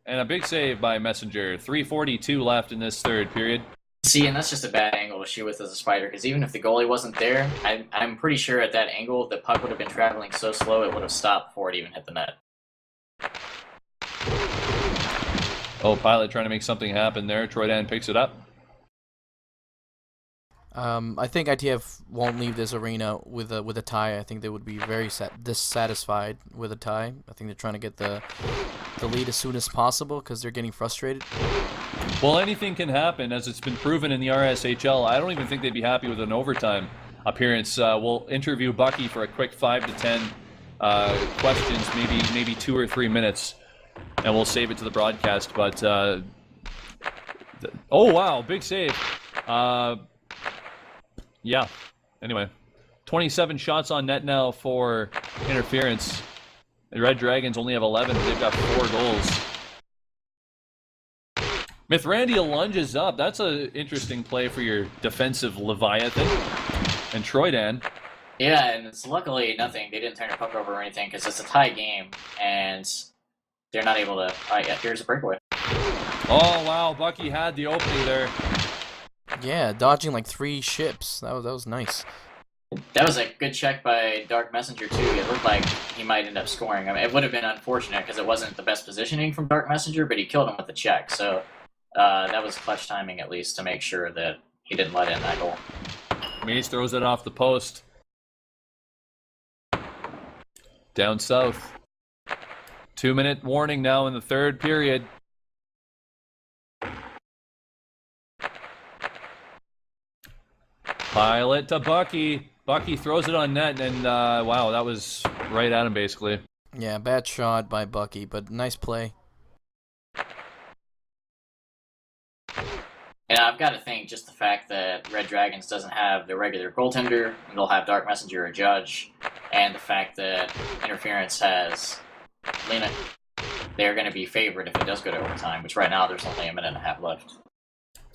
And a big save by Messenger. 3:42 left in this third period. See, and that's just a bad angle to shoot with as a spider, because even if the goalie wasn't there, I'm pretty sure at that angle, the puck would have been traveling so slow it would have stopped before it even hit the net. Oh, Pilot trying to make something happen there. Troy Dan picks it up. I think ITF won't leave this arena with a tie. I think they would be very dissatisfied with a tie. I think they're trying to get the lead as soon as possible because they're getting frustrated. Well, anything can happen, as it's been proven in the RSHL. I don't even think they'd be happy with an overtime appearance. We'll interview Bucky for a quick 5 to 10 questions, maybe 2 or 3 minutes, and we'll save it to the broadcast. But oh wow, big save. Yeah. Anyway, 27 shots on net now for interference. The Red Dragons only have 11. They've got 4 goals. Mithrandia lunges up. That's an interesting play for your defensive Leviathan. And Troydan. Yeah, and it's luckily nothing. They didn't turn the puck over or anything because it's a tie game, and they're not able to. Yeah, here's a breakaway. Oh wow, Bucky had the opening there. Yeah, dodging like 3 ships. That was nice. That was a good check by Dark Messenger too. It looked like he might end up scoring. I mean, it would have been unfortunate because it wasn't the best positioning from Dark Messenger, but he killed him with the check. So that was clutch timing at least to make sure that he didn't let in that goal. Mace throws it off the post. Down south. 2-minute warning now in the third period. Pilot to Bucky. Bucky throws it on net, and wow, that was right at him basically. Yeah, bad shot by Bucky, but nice play. And I've got to think just the fact that Red Dragons doesn't have their regular goaltender, and they'll have Dark Messenger or Judge, and the fact that Interference has Lena, they're going to be favored if it does go to overtime, which right now there's only a minute and a half left.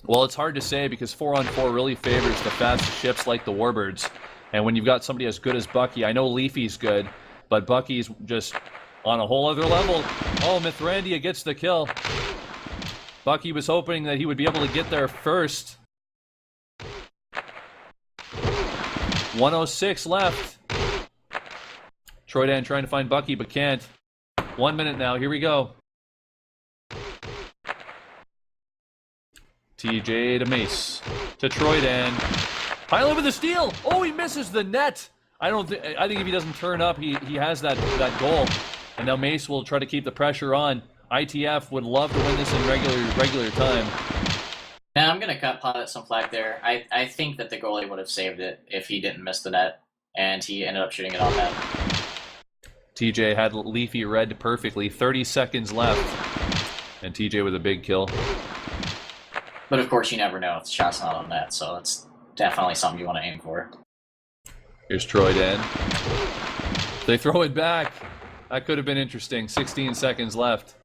Well, it's hard to say because 4-on-4 really favors the fast ships like the Warbirds. And when you've got somebody as good as Bucky, I know Leafy's good, but Bucky's just on a whole other level. Oh, Mithrandia gets the kill. Bucky was hoping that he would be able to get there first. 1:06 left. Troydan trying to find Bucky, but can't. 1 minute now. Here we go. TJ to Mace. To Troydan. Pilot with a steal. Oh, he misses the net. I think if he doesn't turn up, he has that goal, and now Mace will try to keep the pressure on. ITF would love to win this in regular time. Now I'm gonna cut pot some flag there. I think that the goalie would have saved it if he didn't miss the net, and he ended up shooting it on net. TJ had Leafy read perfectly. 30 seconds left, and TJ with a big kill. But of course, you never know if the shot's not on net, so it's definitely something you want to aim for. Here's Troy Dan. They throw it back. That could have been interesting. 16 seconds left.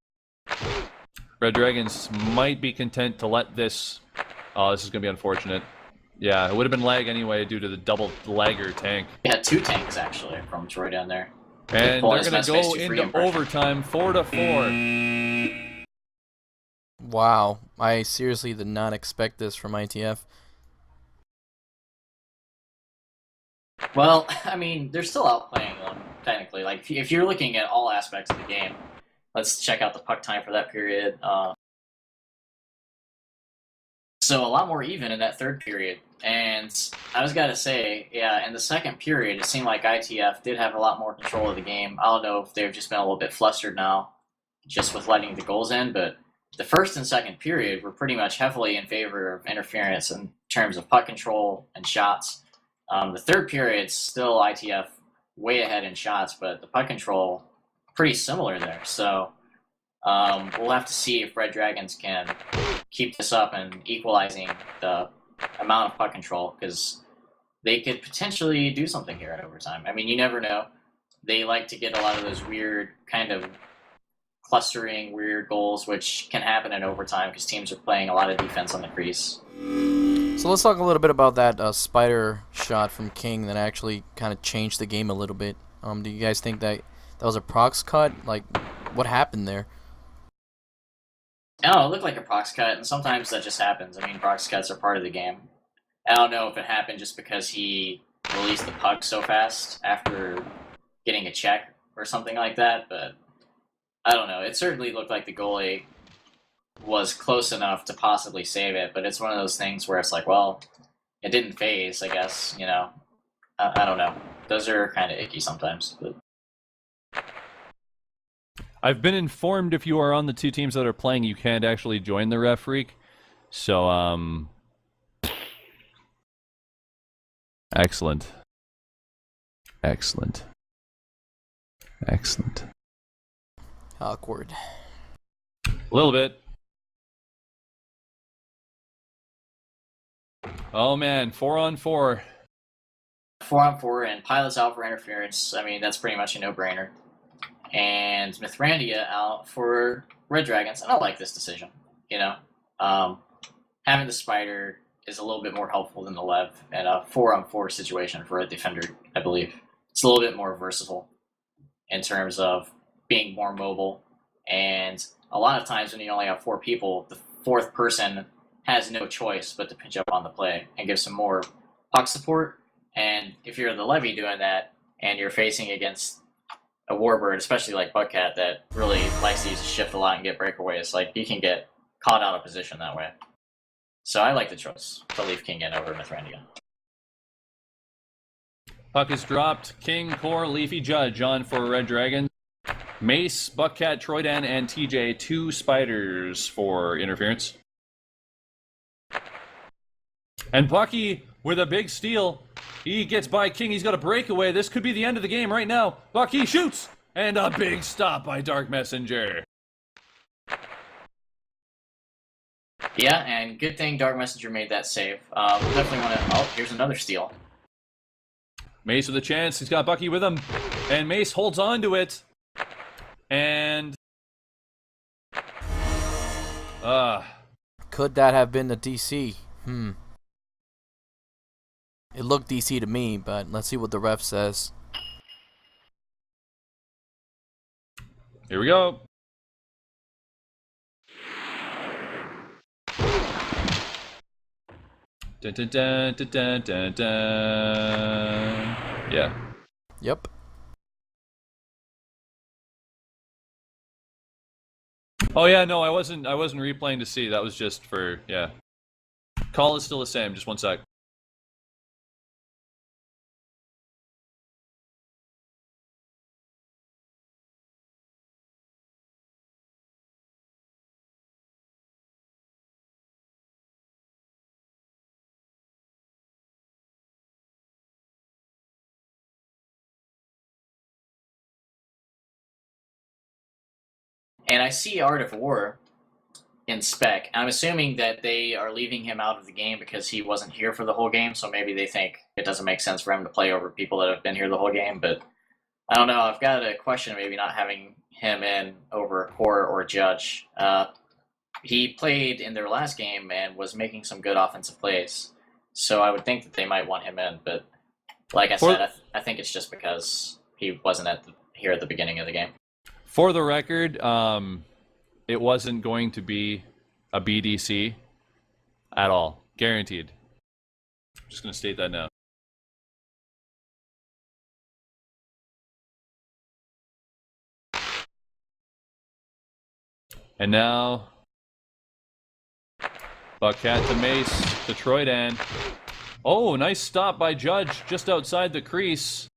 Red Dragons might be content to let this... Oh, this is going to be unfortunate. Yeah, it would have been lag anyway due to the double lagger tank. We had 2 tanks, actually, from Troy down there. And they're going to go into overtime, 4-4. Wow, I seriously did not expect this from ITF. Well, I mean, they're still outplaying them, technically. Like, if you're looking at all aspects of the game, let's check out the puck time for that period. So a lot more even in that third period. And I was got to say, yeah, in the second period, it seemed like ITF did have a lot more control of the game. I don't know if they've just been a little bit flustered now, just with letting the goals in, but the first and second period were pretty much heavily in favor of interference in terms of puck control and shots. The third period, still ITF way ahead in shots, but the puck control pretty similar there. So we'll have to see if Red Dragons can keep this up and equalizing the amount of puck control, because they could potentially do something here at overtime. I mean, you never know. They like to get a lot of those weird kind of clustering, weird goals, which can happen in overtime because teams are playing a lot of defense on the crease. So let's talk a little bit about that spider shot from King that actually kind of changed the game a little bit. Do you guys think that was a prox cut? Like, what happened there? Oh, it looked like a prox cut, and sometimes that just happens. I mean, prox cuts are part of the game. I don't know if it happened just because he released the puck so fast after getting a check or something like that, but I don't know. It certainly looked like the goalie was close enough to possibly save it, but it's one of those things where it's like, well, it didn't phase, I guess, you know. I don't know. Those are kind of icky sometimes. But I've been informed if you are on the two teams that are playing, you can't actually join the Ref Freak. So, excellent. Excellent. Excellent. Awkward. A little bit. Oh man, 4-on-4. 4-on-4 and pilots out for interference. I mean, that's pretty much a no-brainer. And Mithrandia out for Red Dragons. I don't like this decision, you know. Having the Spider is a little bit more helpful than the Lev in a 4-on-4 situation for a defender, I believe. It's a little bit more versatile in terms of being more mobile. And a lot of times when you only have 4 people, the fourth person has no choice but to pinch up on the play and give some more puck support. And if you're the Levy doing that and you're facing against a Warbird, especially like Buckcat, that really likes to use a shift a lot and get breakaways, like you can get caught out of position that way. So I like the choice to leave King in over Mithrandia. Puck is dropped. King, Core, Leafy, Judge on for Red Dragon. Mace, Buckcat, Troydan, and TJ, 2 spiders for interference. And Bucky with a big steal. He gets by King. He's got a breakaway. This could be the end of the game right now. Bucky shoots! And a big stop by Dark Messenger. Yeah, and good thing Dark Messenger made that save. We'll definitely want to... Oh, here's another steal. Mace with a chance. He's got Bucky with him. And Mace holds on to it. And... Could that have been the DC? It looked DC to me, but let's see what the ref says. Here we go. Dun, dun, dun, dun, dun, dun, dun. Yeah. Yep. Oh yeah, no, I wasn't replaying to see. That was just for, yeah. Call is still the same. Just one sec. And I see Art of War in spec. I'm assuming that they are leaving him out of the game because he wasn't here for the whole game, so maybe they think it doesn't make sense for him to play over people that have been here the whole game, but I don't know. I've got a question maybe not having him in over Core or Judge. He played in their last game and was making some good offensive plays, so I would think that they might want him in, but like I said, I think it's just because he wasn't here at the beginning of the game. For the record, it wasn't going to be a BDC at all. Guaranteed. I'm just going to state that now. And now, Buckcat to Mace to Troydan. Oh, nice stop by Judge just outside the crease.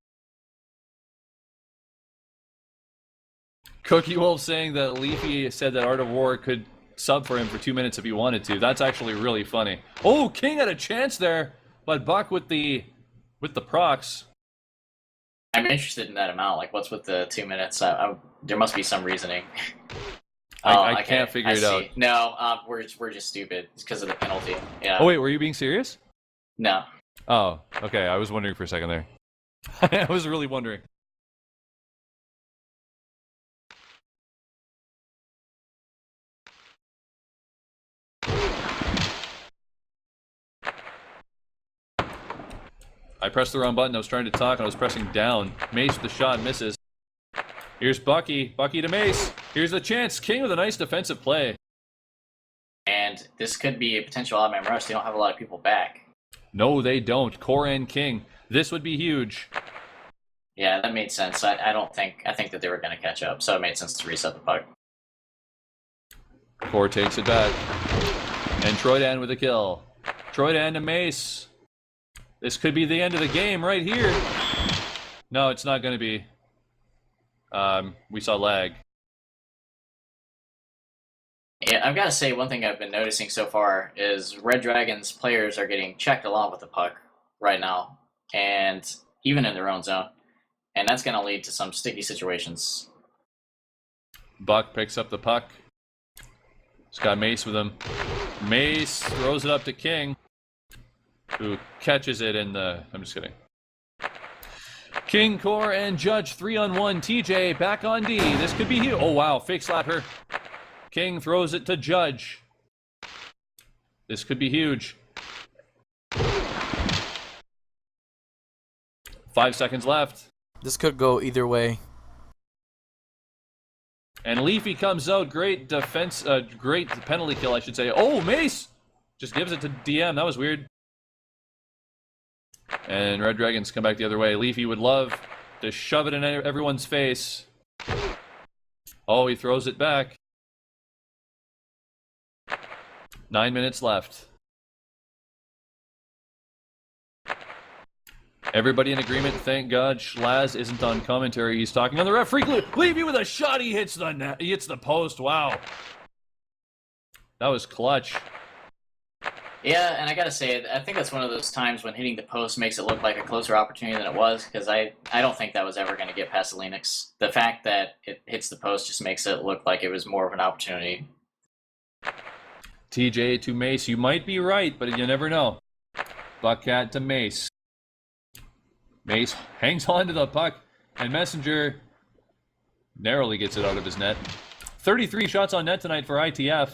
Cookie Wolf saying that Leafy said that Art of War could sub for him for 2 minutes if he wanted to. That's actually really funny. Oh, King had a chance there, but Buck with the procs. I'm interested in that amount. Like, what's with the 2 minutes? There must be some reasoning. I can't figure it out. No, we're just stupid. It's because of the penalty. Yeah. Oh wait, were you being serious? No. Oh, okay. I was wondering for a second there. I was really wondering. I pressed the wrong button. I was trying to talk and I was pressing down. Mace with the shot misses. Here's Bucky. Bucky to Mace. Here's the chance. King with a nice defensive play. And this could be a potential odd man rush. They don't have a lot of people back. No, they don't. Core and King. This would be huge. Yeah, that made sense. I think that they were going to catch up, so it made sense to reset the puck. Core takes it back. And Troydan with a kill. Troydan to Mace. This could be the end of the game right here. No, it's not going to be. We saw lag. Yeah, I've got to say one thing I've been noticing so far is Red Dragons players are getting checked a lot with the puck right now, and even in their own zone. And that's going to lead to some sticky situations. Buck picks up the puck. He's got Mace with him. Mace throws it up to King, who catches it in the... I'm just kidding. King, Core, and Judge 3-on-1. TJ back on D. This could be huge. Oh, wow. Fake slap her. King throws it to Judge. This could be huge. 5 seconds left. This could go either way. And Leafy comes out. Great defense. Great penalty kill, I should say. Oh, Mace! Just gives it to DM. That was weird. And Red Dragons come back the other way. Leafy would love to shove it in everyone's face. Oh, he throws it back. 9 minutes left. Everybody in agreement. Thank God Schlaz isn't on commentary. He's talking on the ref frequently. Leafy with a shot. He hits the net. He hits the post. Wow. That was clutch. Yeah, and I gotta say, I think that's one of those times when hitting the post makes it look like a closer opportunity than it was, because I don't think that was ever going to get past the Linux. The fact that it hits the post just makes it look like it was more of an opportunity. TJ to Mace. You might be right, but you never know. Buckcat to Mace. Mace hangs on to the puck, and Messenger narrowly gets it out of his net. 33 shots on net tonight for ITF.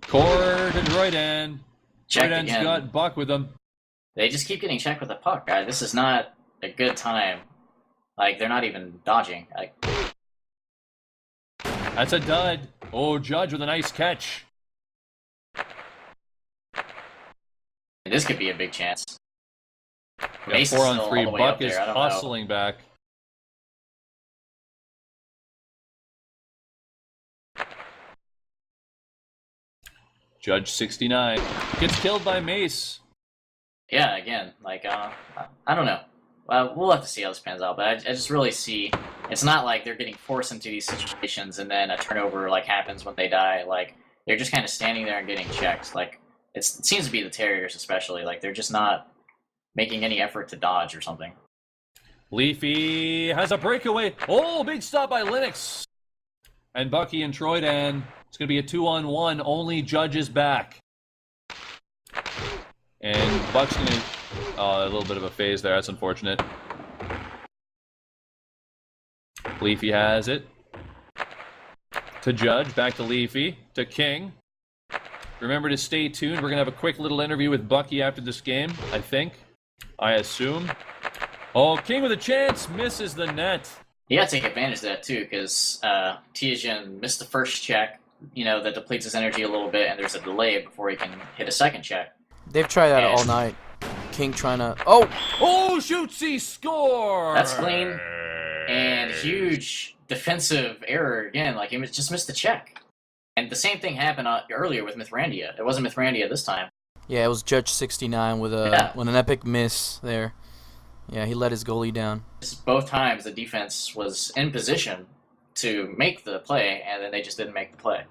Core to Droidan. Droidan's got Buck with him. They just keep getting checked with the puck, guys. This is not a good time. Like, they're not even dodging. Like, that's a dud. Oh, Judge with a nice catch. this could be a big chance. Yeah, 4 on 3. Buck is hustling back. Judge 69 gets killed by Mace. Yeah, again, like, I don't know. We'll have to see how this pans out, but I just really see it's not like they're getting forced into these situations and then a turnover like happens when they die. Like, they're just kind of standing there and getting checked. Like, it seems to be the Terriers especially. Like, they're just not making any effort to dodge or something. Leafy has a breakaway. Oh, big stop by Linux. And Bucky and Troydan. It's going to be a 2-on-1. Only Judge is back. And Buck's going to... Oh, a little bit of a phase there. That's unfortunate. Leafy has it. To Judge. Back to Leafy. To King. Remember to stay tuned. We're going to have a quick little interview with Bucky after this game, I think. I assume. Oh, King with a chance. Misses the net. You gotta take advantage of that too, because Tiajan missed the first check. That depletes his energy a little bit, and there's a delay before he can hit a second check. They've tried that all night. King trying to... Oh! Oh, shoots, he score! That's clean. And huge defensive error again. Like, he just missed the check. And the same thing happened earlier with Mithrandia. It wasn't Mithrandia this time. Yeah, it was Judge 69 with an epic miss there. Yeah, he let his goalie down. Both times the defense was in position to make the play, and then they just didn't make the play.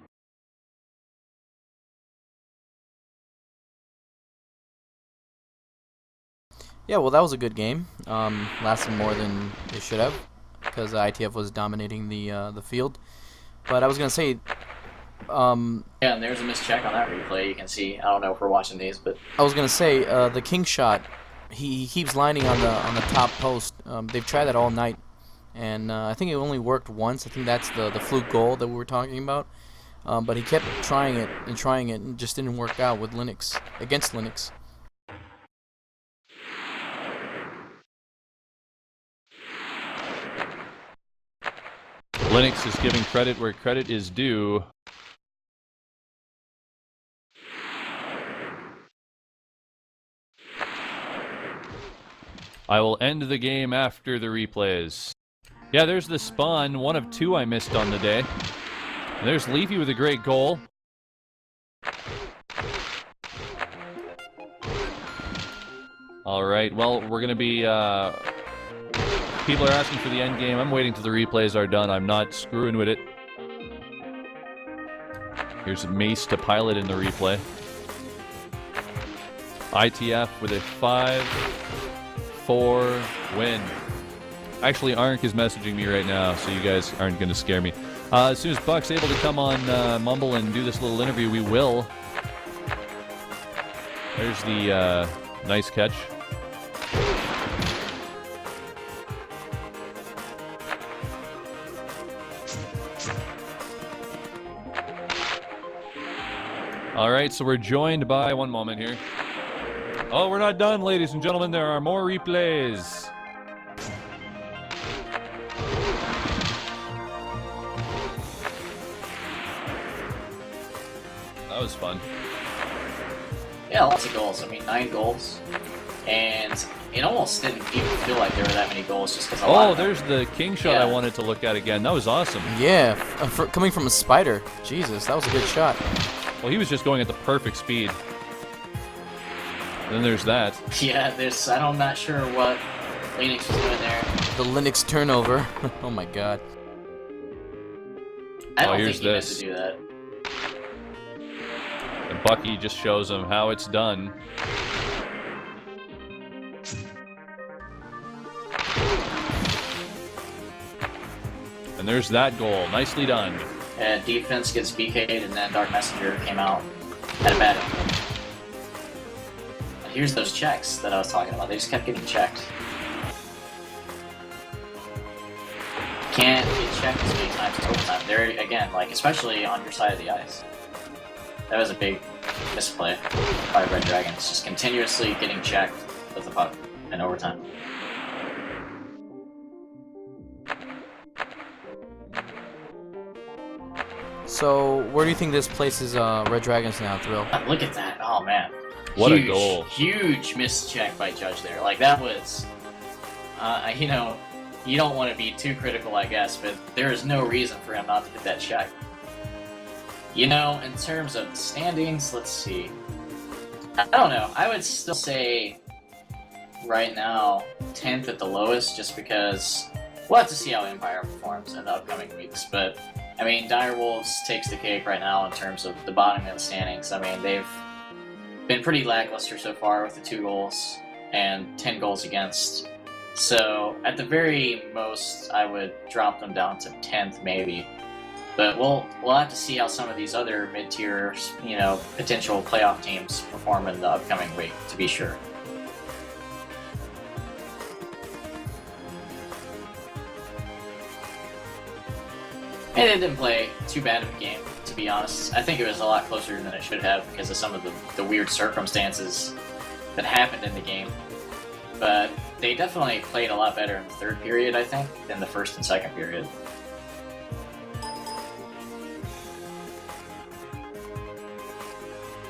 Yeah, well, that was a good game. Lasted more than it should have, because ITF was dominating the field. But I was gonna say, yeah, and there's a missed check on that replay. You can see. I don't know if we're watching these, but I was gonna say the King shot. He keeps lining on the top post. They've tried that all night, and I think it only worked once. I think that's the fluke goal that we were talking about. But he kept trying it, and it just didn't work out with Linux against Linux. Linux is giving credit where credit is due. I will end the game after the replays. Yeah, there's the spawn. One of two I missed on the day. And there's Leafy with a great goal. Alright, well, we're going to be... people are asking for the end game. I'm waiting till the replays are done. I'm not screwing with it. Here's Mace to pilot in the replay. ITF with a 5-4 win. Actually, Arnk is messaging me right now, so you guys aren't going to scare me. As soon as Buck's able to come on Mumble and do this little interview, we will. There's the nice catch. All right, so we're joined by... One moment here. Oh, we're not done, ladies and gentlemen. There are more replays. That was fun. Yeah, lots of goals. I mean, 9 goals. And it almost didn't even feel like there were that many goals just because there's the King shot I wanted to look at again. That was awesome. Yeah, coming from a spider. Jesus, that was a good shot. Well, he was just going at the perfect speed. Then there's that. Yeah, I'm not sure what Linux was doing there. The Linux turnover. Oh my god. I don't think he meant to do that. And Bucky just shows him how it's done. And there's that goal. Nicely done. And defense gets BK'd, and then Dark Messenger came out at a bad angle. And here's those checks that I was talking about. They just kept getting checked. Can't get checked as many times as overtime. There again, like especially on your side of the ice. That was a big misplay by Red Dragons. Just continuously getting checked with the puck in overtime. So, where do you think this places Red Dragons now, Thrill? Look at that. Oh, man. What a goal. Huge missed check by Judge there. Like, that was... you know, you don't want to be too critical, I guess, but there is no reason for him not to hit that check. You know, in terms of standings, let's see. I don't know. I would still say right now 10th at the lowest, just because we'll have to see how Empire performs in the upcoming weeks. But, I mean, Direwolves takes the cake right now in terms of the bottom of the standings. I mean, they've been pretty lackluster so far with the 2 goals and 10 goals against. So at the very most, I would drop them down to 10th maybe. But we'll have to see how some of these other mid-tier, potential playoff teams perform in the upcoming week to be sure. And it didn't play too bad of a game, to be honest. I think it was a lot closer than it should have because of some of the weird circumstances that happened in the game. But they definitely played a lot better in the third period, I think, than the first and second period.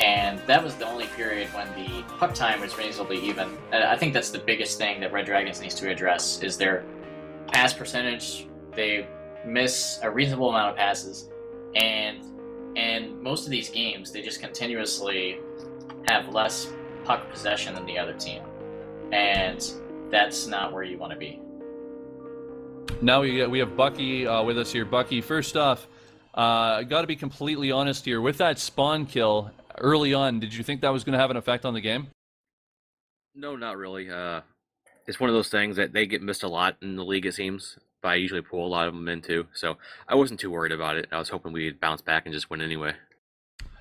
And that was the only period when the puck time was reasonably even. And I think that's the biggest thing that Red Dragons needs to address is their pass percentage. They miss a reasonable amount of passes, and most of these games they just continuously have less puck possession than the other team, and that's not where you want to be. Now we have Bucky with us here. Bucky, first off, I got to be completely honest here. With that spawn kill early on, did you think that was going to have an effect on the game? No, not really. It's one of those things that they get missed a lot in the league, it seems. But I usually pull a lot of them in too, so I wasn't too worried about it. I was hoping we'd bounce back and just win anyway.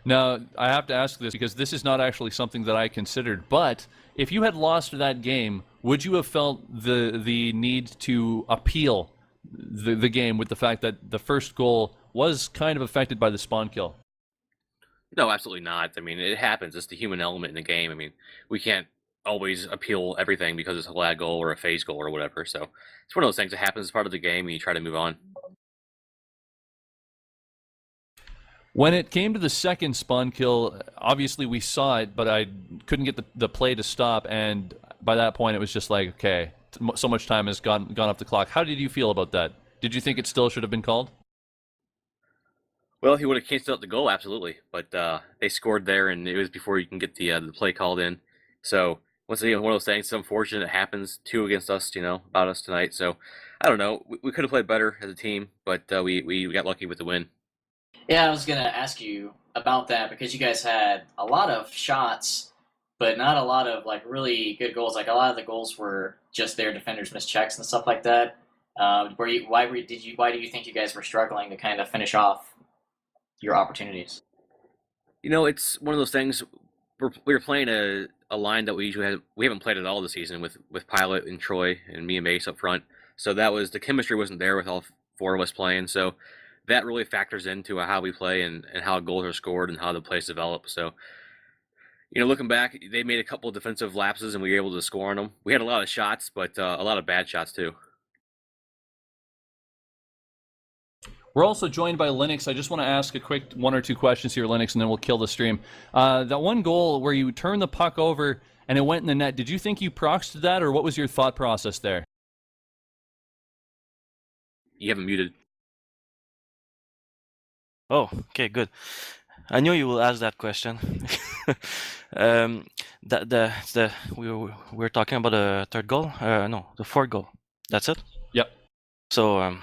Now, I have to ask this because this is not actually something that I considered, but if you had lost that game, would you have felt the need to appeal the game with the fact that the first goal was kind of affected by the spawn kill? No, absolutely not. I mean, it happens. It's the human element in the game. I mean, we can't always appeal everything because it's a lag goal or a phase goal or whatever. So it's one of those things that happens as part of the game, and you try to move on. When it came to the second spawn kill, obviously we saw it, but I couldn't get the play to stop, and by that point it was just like, okay, so much time has gone off the clock. How did you feel about that? Did you think it still should have been called? Well, he would have canceled out the goal, absolutely, but they scored there, and it was before you can get the play called in. So once again, one of those things. It's unfortunate it happens. 2 against us, about us tonight. So I don't know. We could have played better as a team, but we got lucky with the win. Yeah, I was gonna ask you about that because you guys had a lot of shots, but not a lot of like really good goals. Like a lot of the goals were just their defenders missed checks and stuff like that. Why do you think you guys were struggling to kind of finish off your opportunities? It's one of those things. We were playing a line that we haven't played at all this season with Pilot and Troy and me and Mace up front. So that was the chemistry wasn't there with all 4 of us playing. So that really factors into how we play and how goals are scored and how the plays develop. So, looking back, they made a couple of defensive lapses and we were able to score on them. We had a lot of shots, but a lot of bad shots too. We're also joined by Linux. I just want to ask a quick 1 or 2 questions here, Linux, and then we'll kill the stream. That one goal where you turned the puck over and it went in the net, did you think you proxed that, or what was your thought process there? You have him muted. Oh, okay, good. I knew you will ask that question. We're talking about the third goal. No, the fourth goal. That's it. Yep. So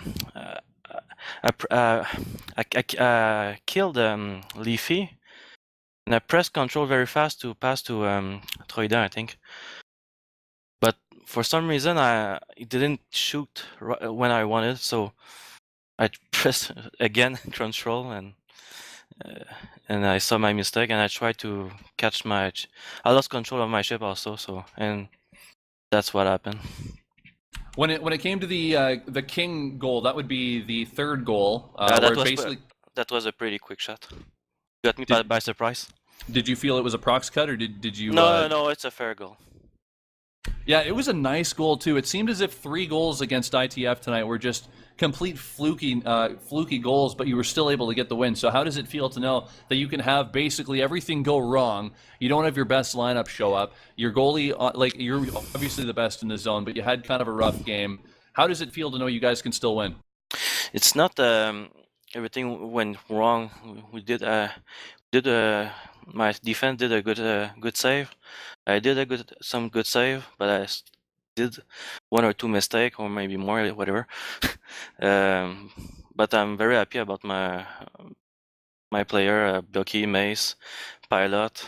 I killed Leafy, and I pressed control very fast to pass to Troyden, I think. But for some reason, it didn't shoot when I wanted, so I pressed again control, and I saw my mistake, and I tried to catch I lost control of my ship also, and that's what happened. When it came to the King goal, that would be the third goal. That was a pretty quick shot. Got me by surprise. Did you feel it was a prox cut, or did you? No, it's a fair goal. Yeah, it was a nice goal too. It seemed as if 3 goals against ITF tonight were just complete fluky goals, but you were still able to get the win. So how does it feel to know that you can have basically everything go wrong? You don't have your best lineup show up. Your goalie, you're obviously the best in the zone, but you had kind of a rough game. How does it feel to know you guys can still win? It's not everything went wrong. We did my defense did a good save. I did some good save, but I did 1 or 2 mistakes, or maybe more, whatever. But I'm very happy about my player, Bucky, Mace, Pilot.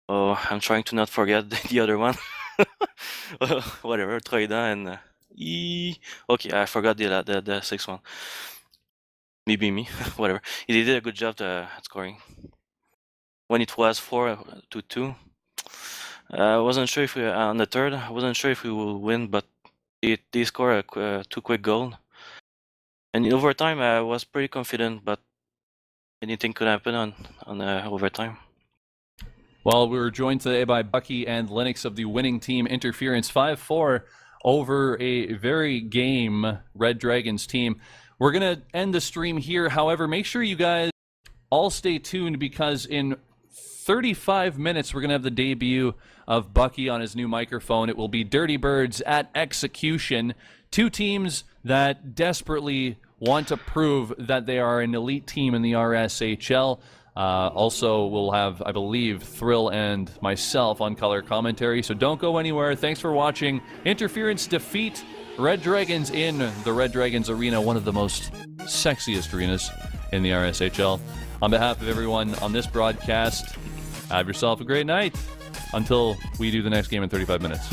Oh, I'm trying to not forget the other one. Whatever, Troida and okay, I forgot the sixth one. Maybe me, whatever. He did a good job at scoring. When it was 4-2, I wasn't sure if we on the third. I wasn't sure if we will win, but they scored a 2 quick goal. And in overtime, I was pretty confident, but anything could happen on overtime. Well, we were joined today by Bucky and Lennox of the winning team Interference 5-4 over a very game Red Dragons team. We're going to end the stream here. However, make sure you guys all stay tuned because in 35 minutes we're going to have the debut of Bucky on his new microphone. It will be Dirty Birds at Execution. Two teams that desperately want to prove that they are an elite team in the RSHL. Also, we'll have, I believe, Thrill and myself on color commentary, so don't go anywhere. Thanks for watching. Interference defeat Red Dragons in the Red Dragons Arena, one of the most sexiest arenas in the RSHL. On behalf of everyone on this broadcast, have yourself a great night until we do the next game in 35 minutes.